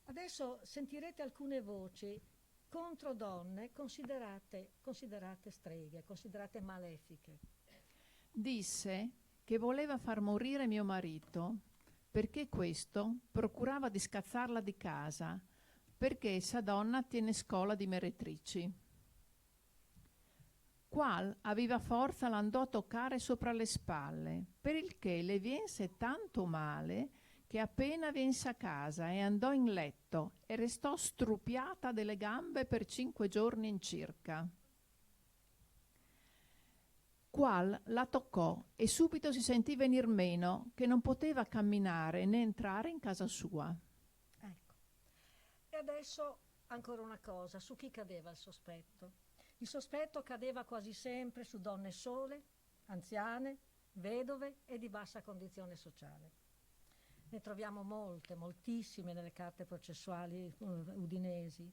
Adesso sentirete alcune voci contro donne considerate streghe, considerate malefiche. Disse che voleva far morire mio marito perché questo procurava di scazzarla di casa, perché essa donna tiene scola di meretrici. Qual aveva forza l'andò a toccare sopra le spalle, per il che le viense tanto male che appena vinse a casa e andò in letto e restò strupiata delle gambe per 5 giorni in circa. Qual la toccò e subito si sentì venir meno, che non poteva camminare né entrare in casa sua. Ecco. E adesso ancora una cosa, su chi cadeva il sospetto? Il sospetto cadeva quasi sempre su donne sole, anziane, vedove e di bassa condizione sociale. Ne troviamo molte, moltissime nelle carte processuali udinesi,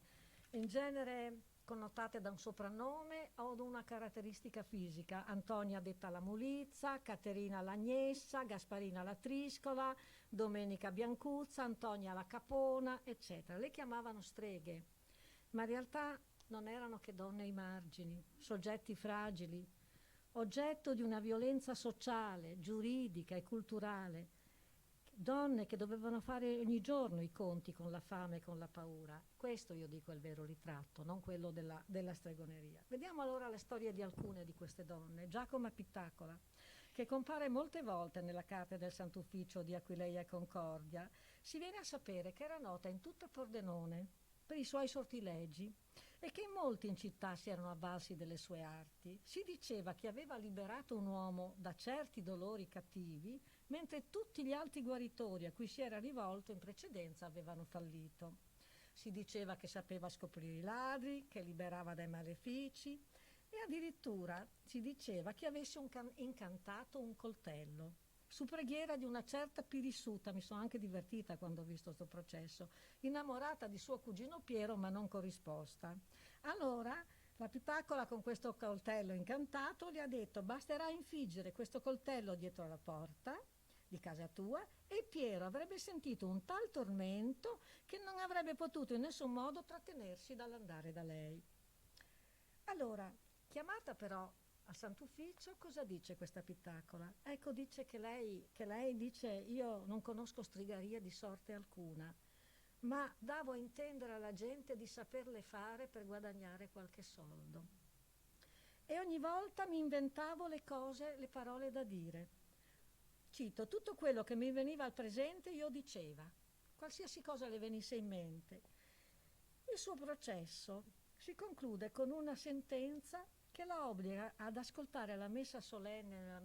in genere connotate da un soprannome o da una caratteristica fisica. Antonia detta la Mulizza, Caterina la Gnessa, Gasparina la Triscola, Domenica Biancuzza, Antonia la Capona, eccetera. Le chiamavano streghe, ma in realtà non erano che donne ai margini, soggetti fragili, oggetto di una violenza sociale, giuridica e culturale, donne che dovevano fare ogni giorno i conti con la fame e con la paura. Questo io dico è il vero ritratto, non quello della stregoneria. Vediamo allora le storie di alcune di queste donne. Giacomo Pittacola, che compare molte volte nella carta del Sant'Ufficio di Aquileia e Concordia, si viene a sapere che era nota in tutta Pordenone per i suoi sortilegi e che in molti in città si erano avvalsi delle sue arti. Si diceva che aveva liberato un uomo da certi dolori cattivi, mentre tutti gli altri guaritori a cui si era rivolto in precedenza avevano fallito. Si diceva che sapeva scoprire i ladri, che liberava dai malefici e addirittura si diceva che avesse incantato un coltello. Su preghiera di una certa Pirissuta, mi sono anche divertita quando ho visto questo processo, innamorata di suo cugino Piero ma non corrisposta. Allora la Pittacola con questo coltello incantato le ha detto: basterà infiggere questo coltello dietro la porta di casa tua e Piero avrebbe sentito un tal tormento che non avrebbe potuto in nessun modo trattenersi dall'andare da lei. Allora, chiamata però al Sant'Ufficio, cosa dice questa Pittacola? Ecco, dice che lei dice: io non conosco strigaria di sorte alcuna, ma davo a intendere alla gente di saperle fare per guadagnare qualche soldo. E ogni volta mi inventavo le parole da dire. Cito: tutto quello che mi veniva al presente io diceva, qualsiasi cosa le venisse in mente. Il suo processo si conclude con una sentenza che la obbliga ad ascoltare la messa solenne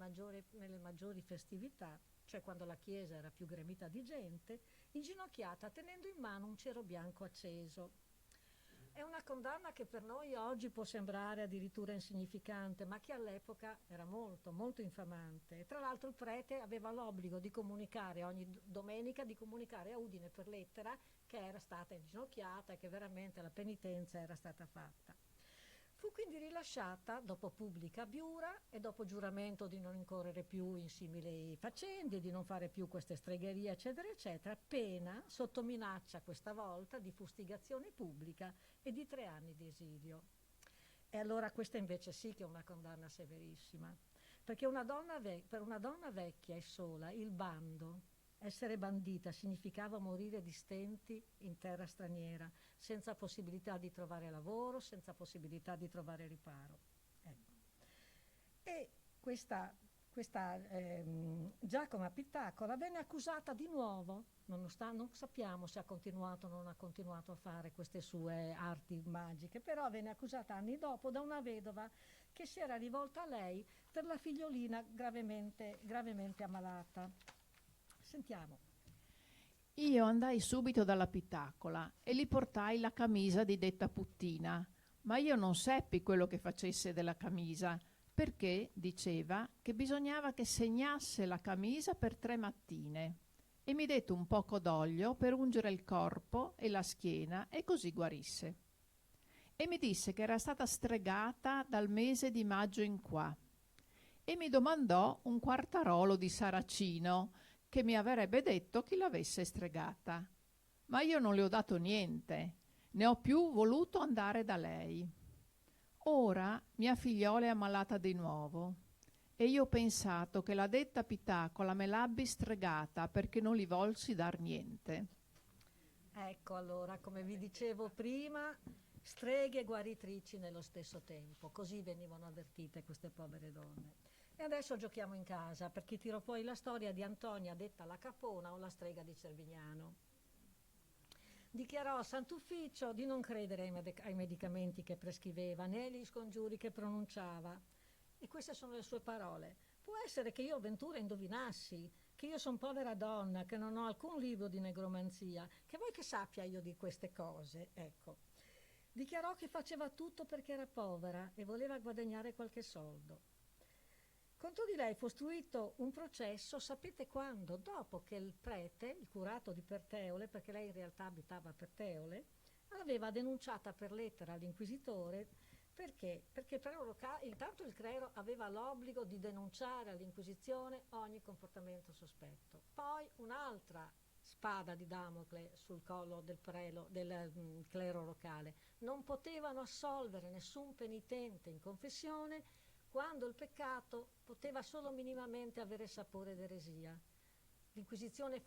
nelle maggiori festività, cioè quando la chiesa era più gremita di gente, inginocchiata tenendo in mano un cero bianco acceso. È una condanna che per noi oggi può sembrare addirittura insignificante, ma che all'epoca era molto, molto infamante. E tra l'altro il prete aveva l'obbligo di comunicare ogni domenica, di comunicare a Udine per lettera che era stata inginocchiata e che veramente la penitenza era stata fatta. Fu quindi rilasciata dopo pubblica abiura e dopo giuramento di non incorrere più in simili faccende, di non fare più queste stregherie, eccetera, eccetera, pena, sotto minaccia questa volta, di fustigazione pubblica e di 3 anni di esilio. E allora questa invece sì che è una condanna severissima, perché per una donna vecchia e sola il bando, essere bandita, significava morire di stenti in terra straniera, senza possibilità di trovare lavoro, senza possibilità di trovare riparo. Ecco. E questa Giacomo Pittacola venne accusata di nuovo, non sappiamo se ha continuato o non ha continuato a fare queste sue arti magiche, però venne accusata anni dopo da una vedova che si era rivolta a lei per la figliolina gravemente ammalata. Sentiamo. Io andai subito dalla Pittacola e gli portai la camisa di detta puttina, ma io non seppi quello che facesse della camisa, perché diceva che bisognava che segnasse la camisa per 3 mattine, e mi dette un poco d'olio per ungere il corpo e la schiena, e così guarisse. E mi disse che era stata stregata dal mese di maggio in qua, e mi domandò un quartarolo di Saracino, che mi avrebbe detto chi l'avesse stregata. Ma io non le ho dato niente, né ho più voluto andare da lei. Ora mia figliola è ammalata di nuovo, e io ho pensato che la detta Pittacola me l'abbi stregata perché non gli volsi dar niente. Ecco allora, come vi dicevo prima, streghe e guaritrici nello stesso tempo, così venivano avvertite queste povere donne. E adesso giochiamo in casa, perché tiro fuori la storia di Antonia, detta la Capona o la strega di Cervignano. Dichiarò al Sant'Ufficio di non credere ai medicamenti che prescriveva, né agli scongiuri che pronunciava. E queste sono le sue parole. Può essere che io avventura indovinassi, che io sono povera donna, che non ho alcun libro di negromanzia, che vuoi che sappia io di queste cose, ecco. Dichiarò che faceva tutto perché era povera e voleva guadagnare qualche soldo. Contro di lei fu istruito un processo, sapete quando? Dopo che il prete, il curato di Perteole, perché lei in realtà abitava a Perteole, l'aveva denunciata per lettera all'inquisitore. Perché? Perché intanto il clero aveva l'obbligo di denunciare all'Inquisizione ogni comportamento sospetto. Poi un'altra spada di Damocle sul collo del clero locale. Non potevano assolvere nessun penitente in confessione quando il peccato poteva solo minimamente avere sapore d'eresia. L'Inquisizione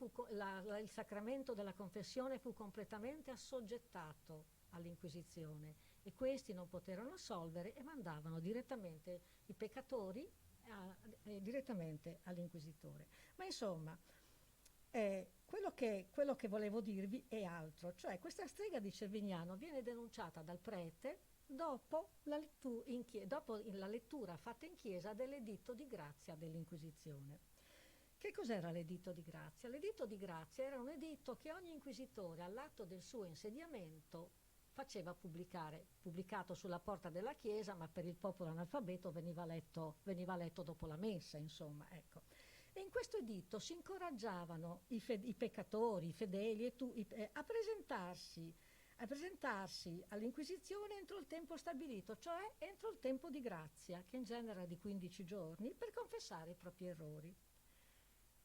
il sacramento della confessione fu completamente assoggettato all'Inquisizione e questi non poterono assolvere e mandavano direttamente i peccatori direttamente all'Inquisitore. Ma insomma, quello che volevo dirvi è altro, cioè questa strega di Cervignano viene denunciata dal prete dopo la lettura fatta in chiesa dell'editto di grazia dell'Inquisizione. Che cos'era l'editto di grazia? L'editto di grazia era un editto che ogni inquisitore all'atto del suo insediamento faceva pubblicato sulla porta della chiesa, ma per il popolo analfabeto veniva letto dopo la messa, insomma, ecco. E in questo editto si incoraggiavano i peccatori, i fedeli a presentarsi all'Inquisizione entro il tempo stabilito, cioè entro il tempo di grazia, che in genere era di 15 giorni, per confessare i propri errori.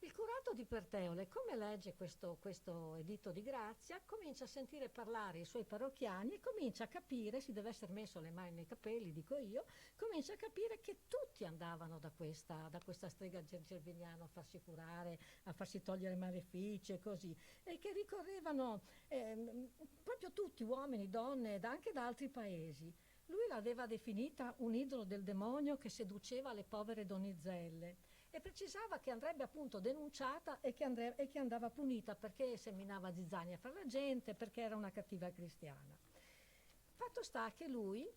Il curato di Perteole, come legge questo editto di grazia, comincia a sentire parlare i suoi parrocchiani e comincia a capire, si deve essere messo le mani nei capelli, dico io, comincia a capire che tutti andavano da questa strega Cervignano a farsi curare, a farsi togliere malefici e così, e che ricorrevano proprio tutti, uomini, donne, anche da altri paesi. Lui l'aveva definita un idolo del demonio che seduceva le povere donnizzelle. E precisava che andrebbe appunto denunciata e che andava punita perché seminava zizzania fra la gente, perché era una cattiva cristiana. Fatto sta che lui,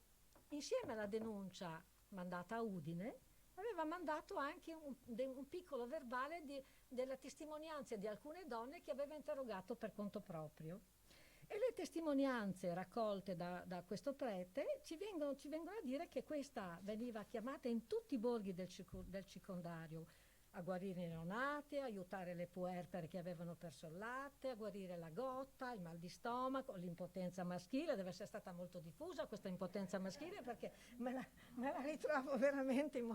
insieme alla denuncia mandata a Udine, aveva mandato anche un piccolo verbale della testimonianza di alcune donne che aveva interrogato per conto proprio. E le testimonianze raccolte da questo prete ci vengono a dire che questa veniva chiamata in tutti i borghi del circondario a guarire i neonati, a aiutare le puerpere che avevano perso il latte, a guarire la gotta, il mal di stomaco, l'impotenza maschile. Deve essere stata molto diffusa questa impotenza maschile, perché me la ritrovo veramente in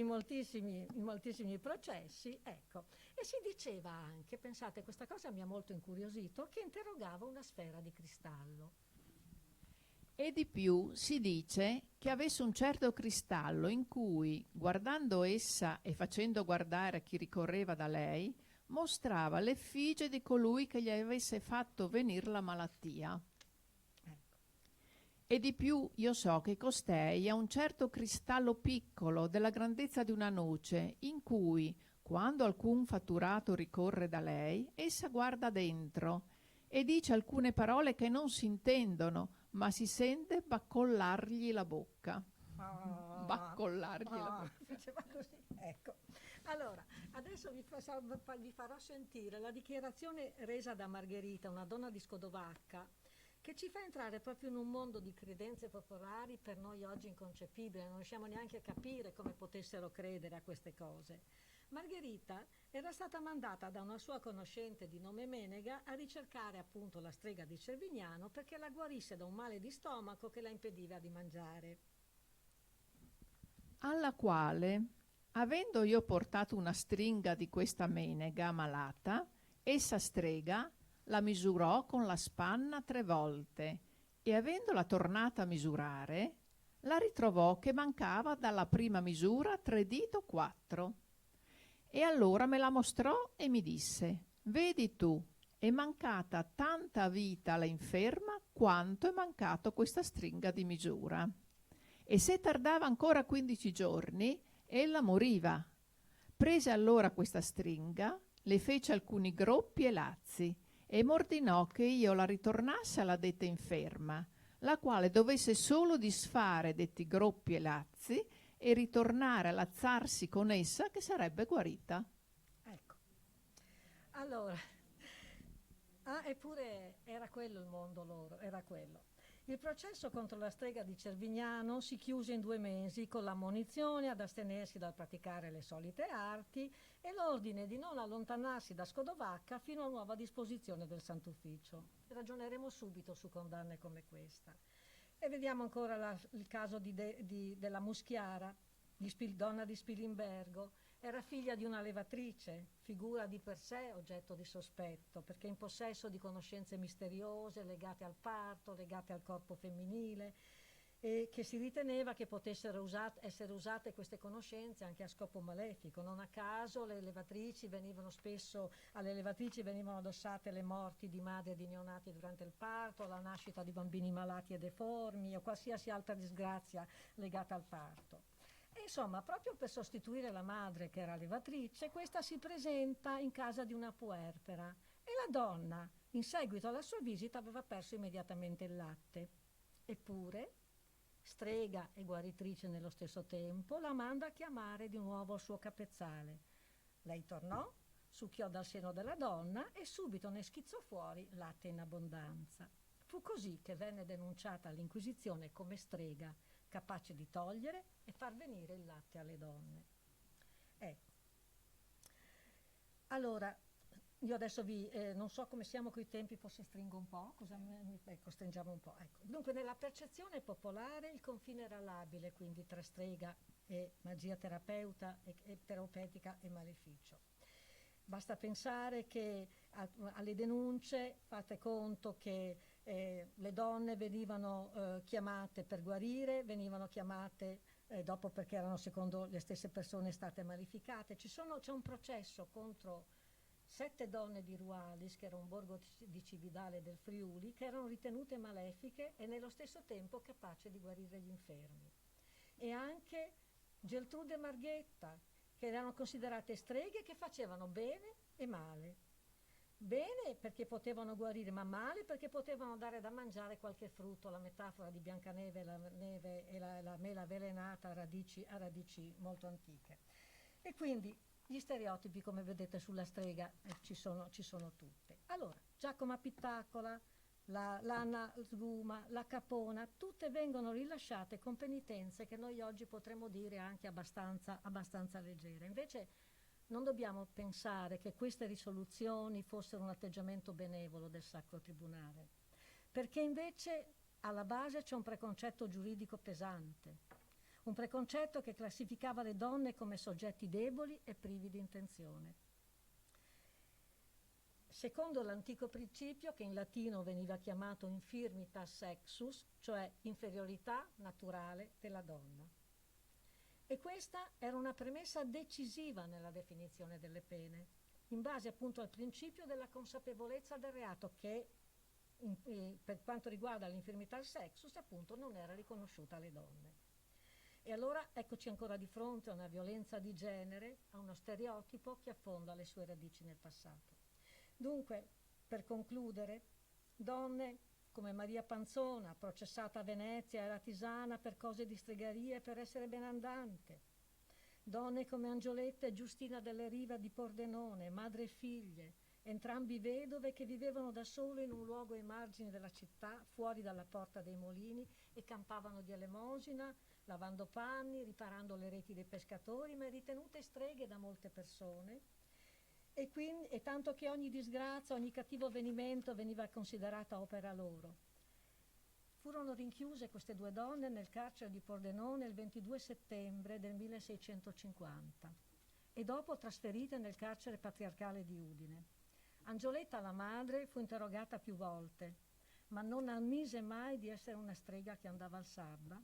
moltissimi processi, ecco. E si diceva anche, pensate, questa cosa mi ha molto incuriosito, che interrogava una sfera di cristallo. E di più si dice che avesse un certo cristallo in cui, guardando essa e facendo guardare a chi ricorreva da lei, mostrava l'effigie di colui che gli avesse fatto venire la malattia. Ecco. E di più io so che costei ha un certo cristallo piccolo della grandezza di una noce in cui, quando alcun fatturato ricorre da lei, essa guarda dentro e dice alcune parole che non si intendono, ma si sente baccollargli la bocca. Baccollargli la bocca. Faceva così, ecco. Allora, adesso vi farò sentire la dichiarazione resa da Margherita, una donna di Scodovacca, che ci fa entrare proprio in un mondo di credenze popolari per noi oggi inconcepibile, non riusciamo neanche a capire come potessero credere a queste cose. Margherita era stata mandata da una sua conoscente di nome Menega a ricercare appunto la strega di Cervignano perché la guarisse da un male di stomaco che la impediva di mangiare. Alla quale, avendo io portato una stringa di questa Menega malata, essa strega la misurò con la spanna 3 volte e avendola tornata a misurare, la ritrovò che mancava dalla prima misura 3 dito 4. E allora me la mostrò e mi disse: vedi tu, è mancata tanta vita alla inferma quanto è mancato questa stringa di misura. E se tardava ancora 15 giorni, Ella moriva. Prese allora questa stringa, le fece alcuni groppi e lazzi e m'ordinò che io la ritornasse alla detta inferma, la quale dovesse solo disfare detti groppi e lazzi e ritornare a lazzarsi con essa, che sarebbe guarita. Ecco. Allora, eppure era quello il mondo loro, era quello. Il processo contro la strega di Cervignano si chiuse in 2 mesi con l'ammonizione ad astenersi dal praticare le solite arti e l'ordine di non allontanarsi da Scodovacca fino a nuova disposizione del Sant'Ufficio. Ragioneremo subito su condanne come questa. E vediamo ancora il caso della Muschiara, donna di Spilimbergo. Era figlia di una levatrice, figura di per sé oggetto di sospetto, perché in possesso di conoscenze misteriose legate al parto, legate al corpo femminile, e che si riteneva che potessero essere usate queste conoscenze anche a scopo malefico. Non a caso alle levatrici venivano addossate le morti di madri e di neonati durante il parto, la nascita di bambini malati e deformi o qualsiasi altra disgrazia legata al parto. E insomma, proprio per sostituire la madre che era levatrice, questa si presenta in casa di una puerpera e la donna, in seguito alla sua visita, aveva perso immediatamente il latte. Eppure, strega e guaritrice nello stesso tempo, la manda a chiamare di nuovo al suo capezzale. Lei tornò, succhiò dal seno della donna e subito ne schizzò fuori latte in abbondanza. Fu così che venne denunciata all'Inquisizione come strega, capace di togliere e far venire il latte alle donne. Ecco. Allora, io adesso non so come siamo coi tempi, forse stringo un po', ecco, stringiamo un po'. Ecco. Dunque, nella percezione popolare il confine era labile, quindi tra strega e magia terapeutica e maleficio. Basta pensare che alle denunce, fate conto che le donne venivano chiamate per guarire, venivano chiamate dopo perché erano secondo le stesse persone state maleficate. C'è un processo contro 7 donne di Rualis, che era un borgo di Cividale del Friuli, che erano ritenute malefiche e nello stesso tempo capaci di guarire gli infermi. E anche Geltrude e Marghetta, che erano considerate streghe che facevano bene e male. Bene perché potevano guarire, ma male perché potevano dare da mangiare qualche frutto, la metafora di Biancaneve e la mela avvelenata a radici molto antiche. E quindi gli stereotipi, come vedete sulla strega, ci sono tutte. Allora, Giacomo Pittacola, l'Anna Sguma, la Capona, tutte vengono rilasciate con penitenze che noi oggi potremmo dire anche abbastanza leggere. Invece non dobbiamo pensare che queste risoluzioni fossero un atteggiamento benevolo del Sacro Tribunale, perché invece alla base c'è un preconcetto giuridico pesante, un preconcetto che classificava le donne come soggetti deboli e privi di intenzione. Secondo l'antico principio, che in latino veniva chiamato infirmitas sexus, cioè inferiorità naturale della donna. E questa era una premessa decisiva nella definizione delle pene, in base appunto al principio della consapevolezza del reato che, per quanto riguarda l'infirmità sexus, appunto non era riconosciuta alle donne. E allora eccoci ancora di fronte a una violenza di genere, a uno stereotipo che affonda le sue radici nel passato. Dunque, per concludere, donne come Maria Panzona, processata a Venezia, era tisana per cose di stregheria e per essere benandante. Donne come Angioletta e Giustina delle Riva di Pordenone, madre e figlie, entrambi vedove che vivevano da sole in un luogo ai margini della città, fuori dalla Porta dei Molini, e campavano di elemosina, lavando panni, riparando le reti dei pescatori, ma ritenute streghe da molte persone. E tanto che ogni disgrazia, ogni cattivo avvenimento veniva considerata opera loro. Furono rinchiuse queste 2 donne nel carcere di Pordenone il 22 settembre del 1650 e dopo trasferite nel carcere patriarcale di Udine. Angioletta, la madre, fu interrogata più volte, ma non ammise mai di essere una strega che andava al sabba,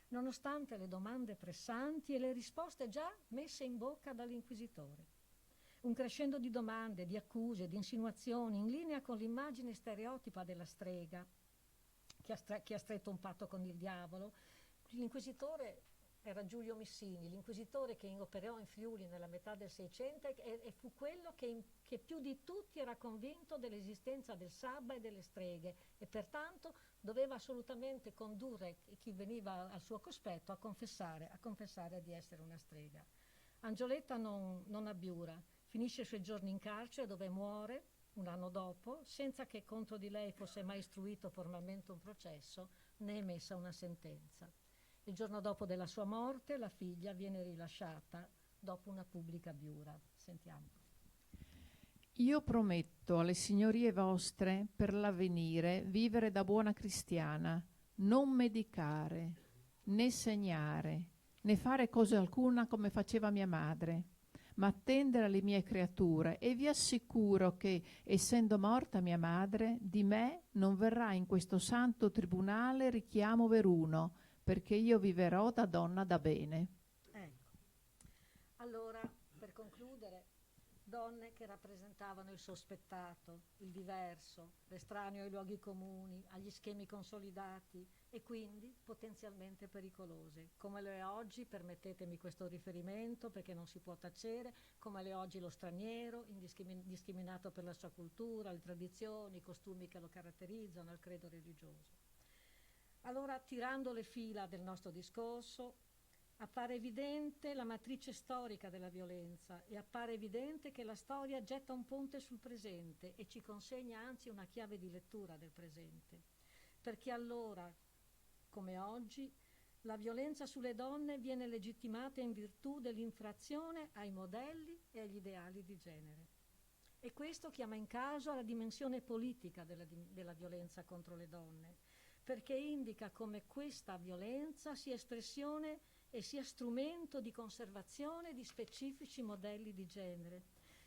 nonostante le domande pressanti e le risposte già messe in bocca dall'inquisitore. Un crescendo di domande, di accuse, di insinuazioni, in linea con l'immagine stereotipa della strega che ha stretto un patto con il diavolo. L'inquisitore era Giulio Missini, l'inquisitore che operò in Friuli nella metà del Seicento e fu quello che più di tutti era convinto dell'esistenza del sabba e delle streghe e pertanto doveva assolutamente condurre chi veniva al suo cospetto a confessare di essere una strega. Angioletta non abiura, finisce i suoi giorni in carcere dove muore un anno dopo senza che contro di lei fosse mai istruito formalmente un processo né emessa una sentenza. Il giorno dopo della sua morte la figlia viene rilasciata dopo una pubblica abiura. Sentiamo. Io prometto alle signorie vostre per l'avvenire vivere da buona cristiana, non medicare, né segnare, né fare cosa alcuna come faceva mia madre, ma attendere alle mie creature, e vi assicuro che, essendo morta mia madre, di me non verrà in questo santo tribunale richiamo veruno, perché io viverò da donna da bene. Ecco. Allora, per concludere, donne che rappresentavano il sospettato, il diverso, l'estraneo ai luoghi comuni, agli schemi consolidati e quindi potenzialmente pericolose, come lo è oggi, permettetemi questo riferimento perché non si può tacere, come lo è oggi lo straniero, discriminato per la sua cultura, le tradizioni, i costumi che lo caratterizzano, il credo religioso. Allora, tirando le fila del nostro discorso, appare evidente la matrice storica della violenza e appare evidente che la storia getta un ponte sul presente e ci consegna anzi una chiave di lettura del presente. Perché allora, come oggi, la violenza sulle donne viene legittimata in virtù dell'infrazione ai modelli e agli ideali di genere. E questo chiama in causa la dimensione politica della violenza contro le donne, perché indica come questa violenza sia espressione e sia strumento di conservazione di specifici modelli di genere.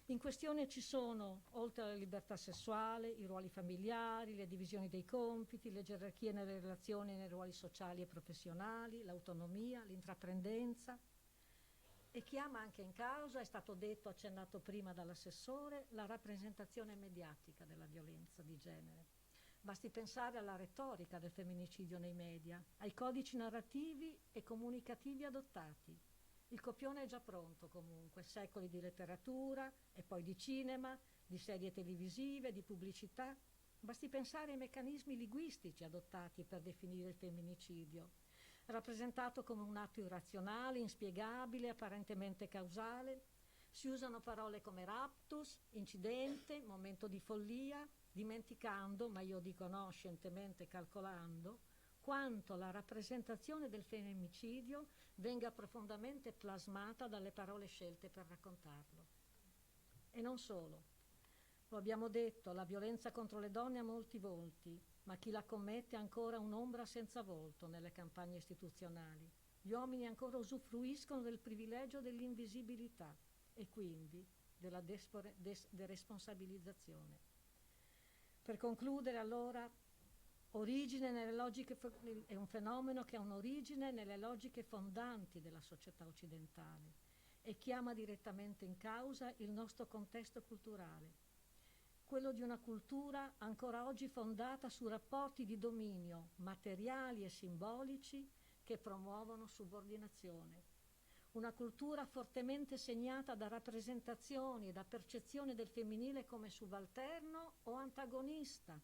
In questione ci sono, oltre alla libertà sessuale, i ruoli familiari, le divisioni dei compiti, le gerarchie nelle relazioni e nei ruoli sociali e professionali, l'autonomia, l'intraprendenza. E chiama anche in causa, è stato detto, accennato prima dall'assessore, la rappresentazione mediatica della violenza di genere. Basti pensare alla retorica del femminicidio nei media, ai codici narrativi e comunicativi adottati. Il copione è già pronto comunque, secoli di letteratura e poi di cinema, di serie televisive, di pubblicità. Basti pensare ai meccanismi linguistici adottati per definire il femminicidio, rappresentato come un atto irrazionale, inspiegabile, apparentemente causale. Si usano parole come raptus, incidente, momento di follia, dimenticando, ma io dico no, scientemente calcolando, quanto la rappresentazione del femminicidio venga profondamente plasmata dalle parole scelte per raccontarlo. E non solo. Lo abbiamo detto, la violenza contro le donne ha molti volti, ma chi la commette ha ancora un'ombra senza volto nelle campagne istituzionali. Gli uomini ancora usufruiscono del privilegio dell'invisibilità e quindi della deresponsabilizzazione. Per concludere, allora, origine nelle logiche, è un fenomeno che ha un'origine nelle logiche fondanti della società occidentale e chiama direttamente in causa il nostro contesto culturale, quello di una cultura ancora oggi fondata su rapporti di dominio materiali e simbolici che promuovono subordinazione. Una cultura fortemente segnata da rappresentazioni e da percezione del femminile come subalterno o antagonista.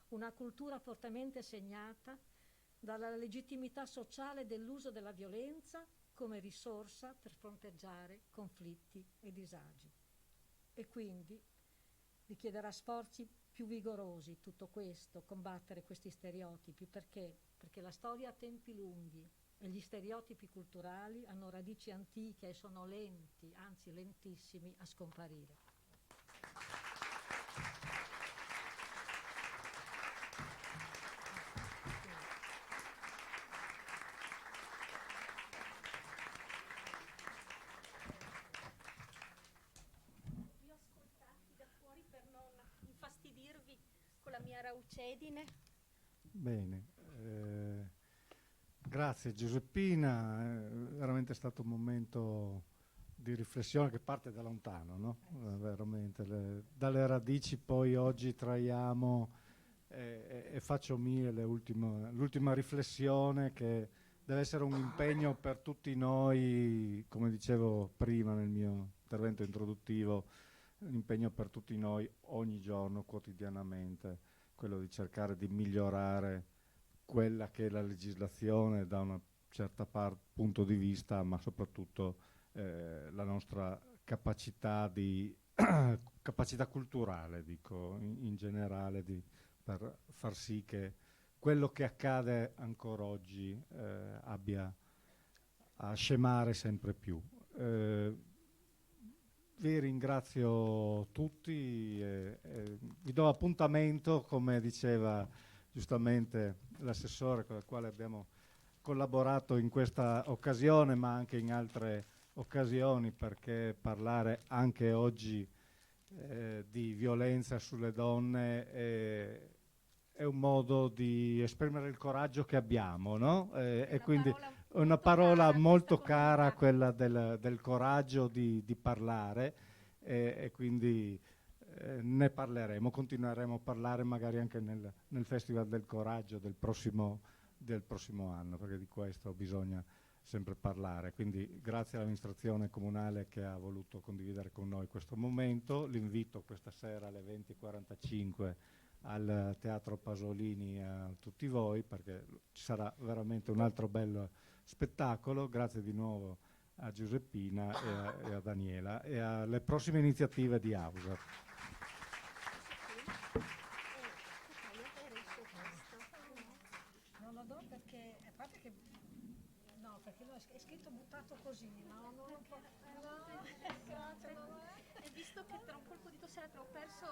Una cultura fortemente segnata dalla legittimità sociale dell'uso della violenza come risorsa per fronteggiare conflitti e disagi. E quindi richiederà sforzi più vigorosi tutto questo, combattere questi stereotipi, perché la storia ha tempi lunghi e gli stereotipi culturali hanno radici antiche e sono lenti, anzi lentissimi, a scomparire. Vi ho ascoltati da fuori per non infastidirvi con la mia raucedine. Bene. Grazie Giuseppina, è veramente stato un momento di riflessione che parte da lontano, no? Veramente dalle radici poi oggi traiamo e faccio mia l'ultima riflessione che deve essere un impegno per tutti noi, come dicevo prima nel mio intervento introduttivo, un impegno per tutti noi ogni giorno, quotidianamente, quello di cercare di migliorare quella che è la legislazione da una certa punto di vista, ma soprattutto la nostra capacità capacità culturale, dico, in generale, per far sì che quello che accade ancora oggi abbia a scemare sempre più. Vi ringrazio tutti e vi do appuntamento, come diceva giustamente l'assessore con il quale abbiamo collaborato in questa occasione, ma anche in altre occasioni, perché parlare anche oggi di violenza sulle donne è un modo di esprimere il coraggio che abbiamo, no? E quindi una parola molto cara, quella del coraggio di parlare, e quindi ne parleremo, continueremo a parlare magari anche nel Festival del Coraggio del prossimo anno, perché di questo bisogna sempre parlare. Quindi grazie all'amministrazione comunale che ha voluto condividere con noi questo momento. L'invito questa sera alle 20:45 al Teatro Pasolini a tutti voi, perché ci sarà veramente un altro bello spettacolo. Grazie di nuovo a Giuseppina e a Daniela e alle prossime iniziative di Auser. Non lo do perché, a parte che, no, perché è scritto buttato così, no, non lo può, no, grazie, no, E visto che tra un colpo di tosse l'altro ho perso